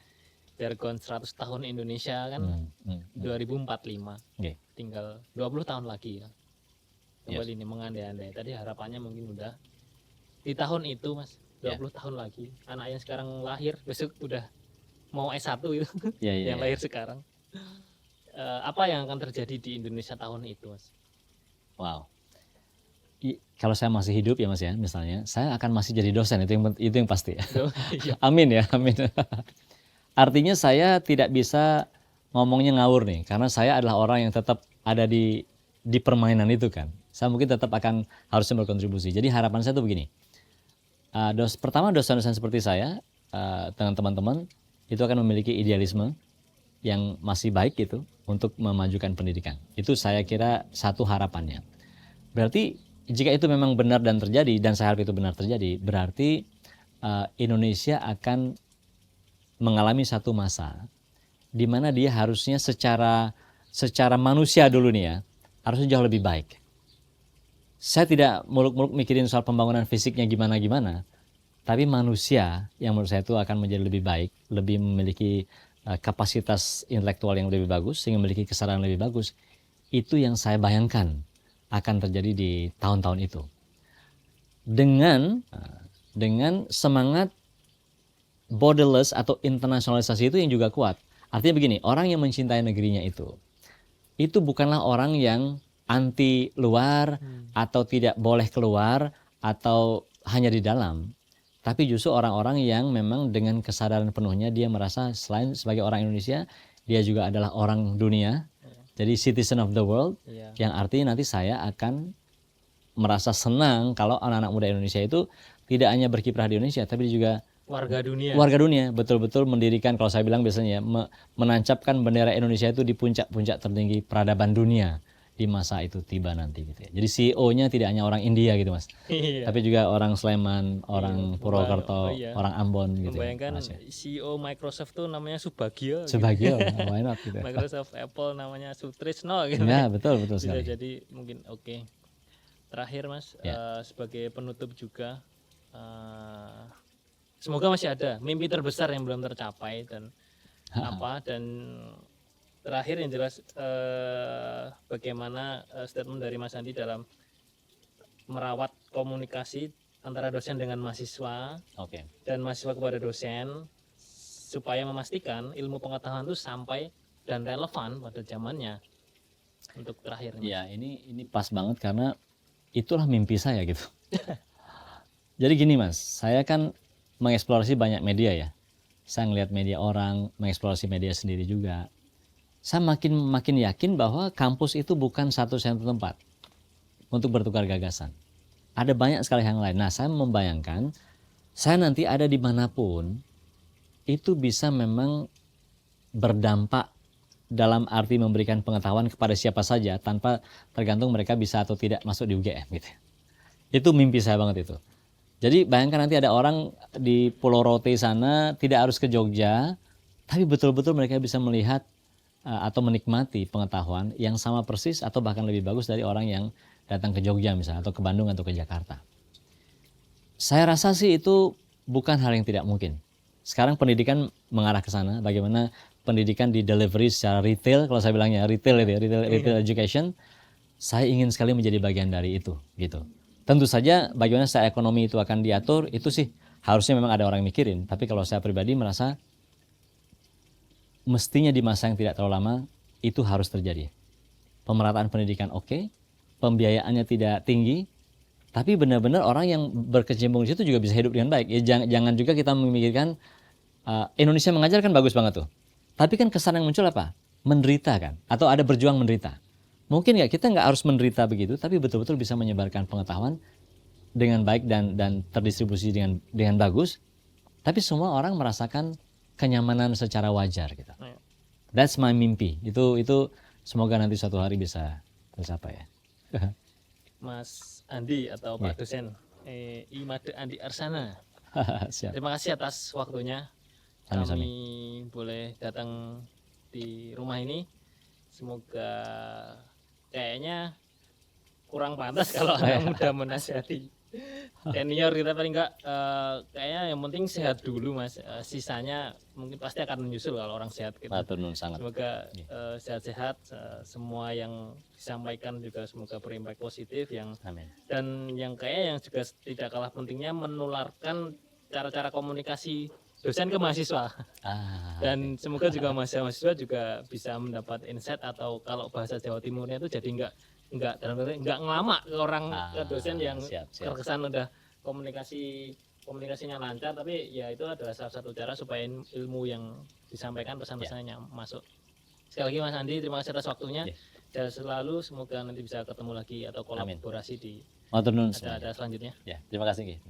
jargon 100 tahun Indonesia kan 2045, tinggal 20 tahun lagi ya. Kembali ini mengandai-andai. Tadi harapannya mungkin udah di tahun itu Mas, 20 tahun lagi. Anak yang sekarang lahir besok udah mau S1 itu, yang lahir sekarang. Apa yang akan terjadi di Indonesia tahun itu Mas? Wow. Kalau saya masih hidup ya Mas ya, misalnya, saya akan masih jadi dosen, itu yang pasti. Amin ya, amin. Artinya saya tidak bisa ngomongnya ngawur nih, karena saya adalah orang yang tetap ada di permainan itu kan. Saya mungkin tetap akan harusnya berkontribusi. Jadi harapan saya tuh begini. Pertama dosen-dosen seperti saya dengan teman-teman itu akan memiliki idealisme yang masih baik gitu untuk memajukan pendidikan. Itu saya kira satu harapannya. Berarti jika itu memang benar dan terjadi, dan saya harap itu benar terjadi, berarti Indonesia akan mengalami satu masa di mana dia harusnya secara manusia dulu nih ya, harusnya jauh lebih baik. Saya tidak muluk-muluk mikirin soal pembangunan fisiknya gimana-gimana, tapi manusia yang menurut saya itu akan menjadi lebih baik, lebih memiliki kapasitas intelektual yang lebih bagus, sehingga memiliki kesadaran lebih bagus. Itu yang saya bayangkan akan terjadi di tahun-tahun itu. Dengan semangat borderless atau internasionalisasi itu yang juga kuat. Artinya begini, orang yang mencintai negerinya itu bukanlah orang yang anti luar atau tidak boleh keluar atau hanya di dalam. Tapi justru orang-orang yang memang dengan kesadaran penuhnya dia merasa selain sebagai orang Indonesia, dia juga adalah orang dunia. Jadi citizen of the world, yang artinya nanti saya akan merasa senang kalau anak-anak muda Indonesia itu tidak hanya berkiprah di Indonesia, tapi juga warga dunia. Warga dunia, betul-betul mendirikan, kalau saya bilang biasanya menancapkan bendera Indonesia itu di puncak-puncak tertinggi peradaban dunia di masa itu tiba nanti gitu ya. Jadi CEO-nya tidak hanya orang India gitu Mas. Tapi juga orang Sleman, orang Purwokerto, orang Ambon gitu. Membayangkan CEO Microsoft tuh namanya Subagio. Subagio, why not gitu. Microsoft Apple namanya Sutrisno gitu. Ya, betul Bisa sekali. jadi mungkin oke. Terakhir Mas, sebagai penutup juga semoga masih ada mimpi terbesar yang belum tercapai dan terakhir yang jelas bagaimana statement dari Mas Andi dalam merawat komunikasi antara dosen dengan mahasiswa Oke. dan mahasiswa kepada dosen supaya memastikan ilmu pengetahuan itu sampai dan relevan pada zamannya. Untuk terakhir Mas. Ya, ini pas banget karena itulah mimpi saya gitu. Jadi gini Mas, saya kan mengeksplorasi banyak media ya. Saya ngelihat media orang, mengeksplorasi media sendiri juga. Saya makin yakin bahwa kampus itu bukan satu tempat untuk bertukar gagasan. Ada banyak sekali yang lain. Nah, saya membayangkan saya nanti ada dimanapun itu bisa memang berdampak dalam arti memberikan pengetahuan kepada siapa saja tanpa tergantung mereka bisa atau tidak masuk di UGM gitu. Itu mimpi saya banget itu. Jadi bayangkan nanti ada orang di Pulau Rote sana tidak harus ke Jogja, tapi betul-betul mereka bisa melihat atau menikmati pengetahuan yang sama persis atau bahkan lebih bagus dari orang yang datang ke Jogja misalnya atau ke Bandung atau ke Jakarta. Saya rasa sih itu bukan hal yang tidak mungkin. Sekarang pendidikan mengarah ke sana, bagaimana pendidikan di delivery secara retail, kalau saya bilangnya retail itu ya, retail education, saya ingin sekali menjadi bagian dari itu gitu. Tentu saja bagaimana secara ekonomi itu akan diatur, itu sih harusnya memang ada orang yang mikirin. Tapi kalau saya pribadi merasa mestinya di masa yang tidak terlalu lama itu harus terjadi. Pemerataan pendidikan oke, pembiayaannya tidak tinggi, tapi benar-benar orang yang berkecimpung di situ juga bisa hidup dengan baik. Ya, jangan juga kita memikirkan Indonesia mengajarkan bagus banget tuh. Tapi kan kesan yang muncul apa? Menderita kan? Atau ada berjuang menderita. Mungkin nggak, kita nggak harus menderita begitu, tapi betul-betul bisa menyebarkan pengetahuan dengan baik dan terdistribusi dengan bagus. Tapi semua orang merasakan kenyamanan secara wajar gitu. That's my mimpi. Itu semoga nanti suatu hari bisa tercapai ya. Mas Andi atau Pak dosen Imade Andi Arsana. Siap. Terima kasih atas waktunya. Sami-sami. Kami boleh datang di rumah ini. Semoga kayaknya kurang pantas kalau anak muda menasihati senior kita, paling enggak kayaknya yang penting sehat dulu Mas. Sisanya mungkin pasti akan menyusul kalau orang sehat gitu. Matur nuwun sangat. Semoga sehat-sehat, semua yang disampaikan juga semoga berimpact positif Amin. dan yang kayak yang juga tidak kalah pentingnya menularkan cara-cara komunikasi dosen ke mahasiswa. Dan semoga juga mahasiswa juga bisa mendapat insight, atau kalau bahasa Jawa Timurnya itu jadi enggak ngelama ke orang ke dosen yang siap. terkesan udah komunikasinya lancar, tapi ya itu adalah salah satu cara supaya ilmu yang disampaikan pesan-pesannya masuk. Sekali lagi Mas Andi, terima kasih atas waktunya. Dan selalu semoga nanti bisa ketemu lagi atau kolaborasi di Matur nuwun acara selanjutnya. Ya, terima kasih.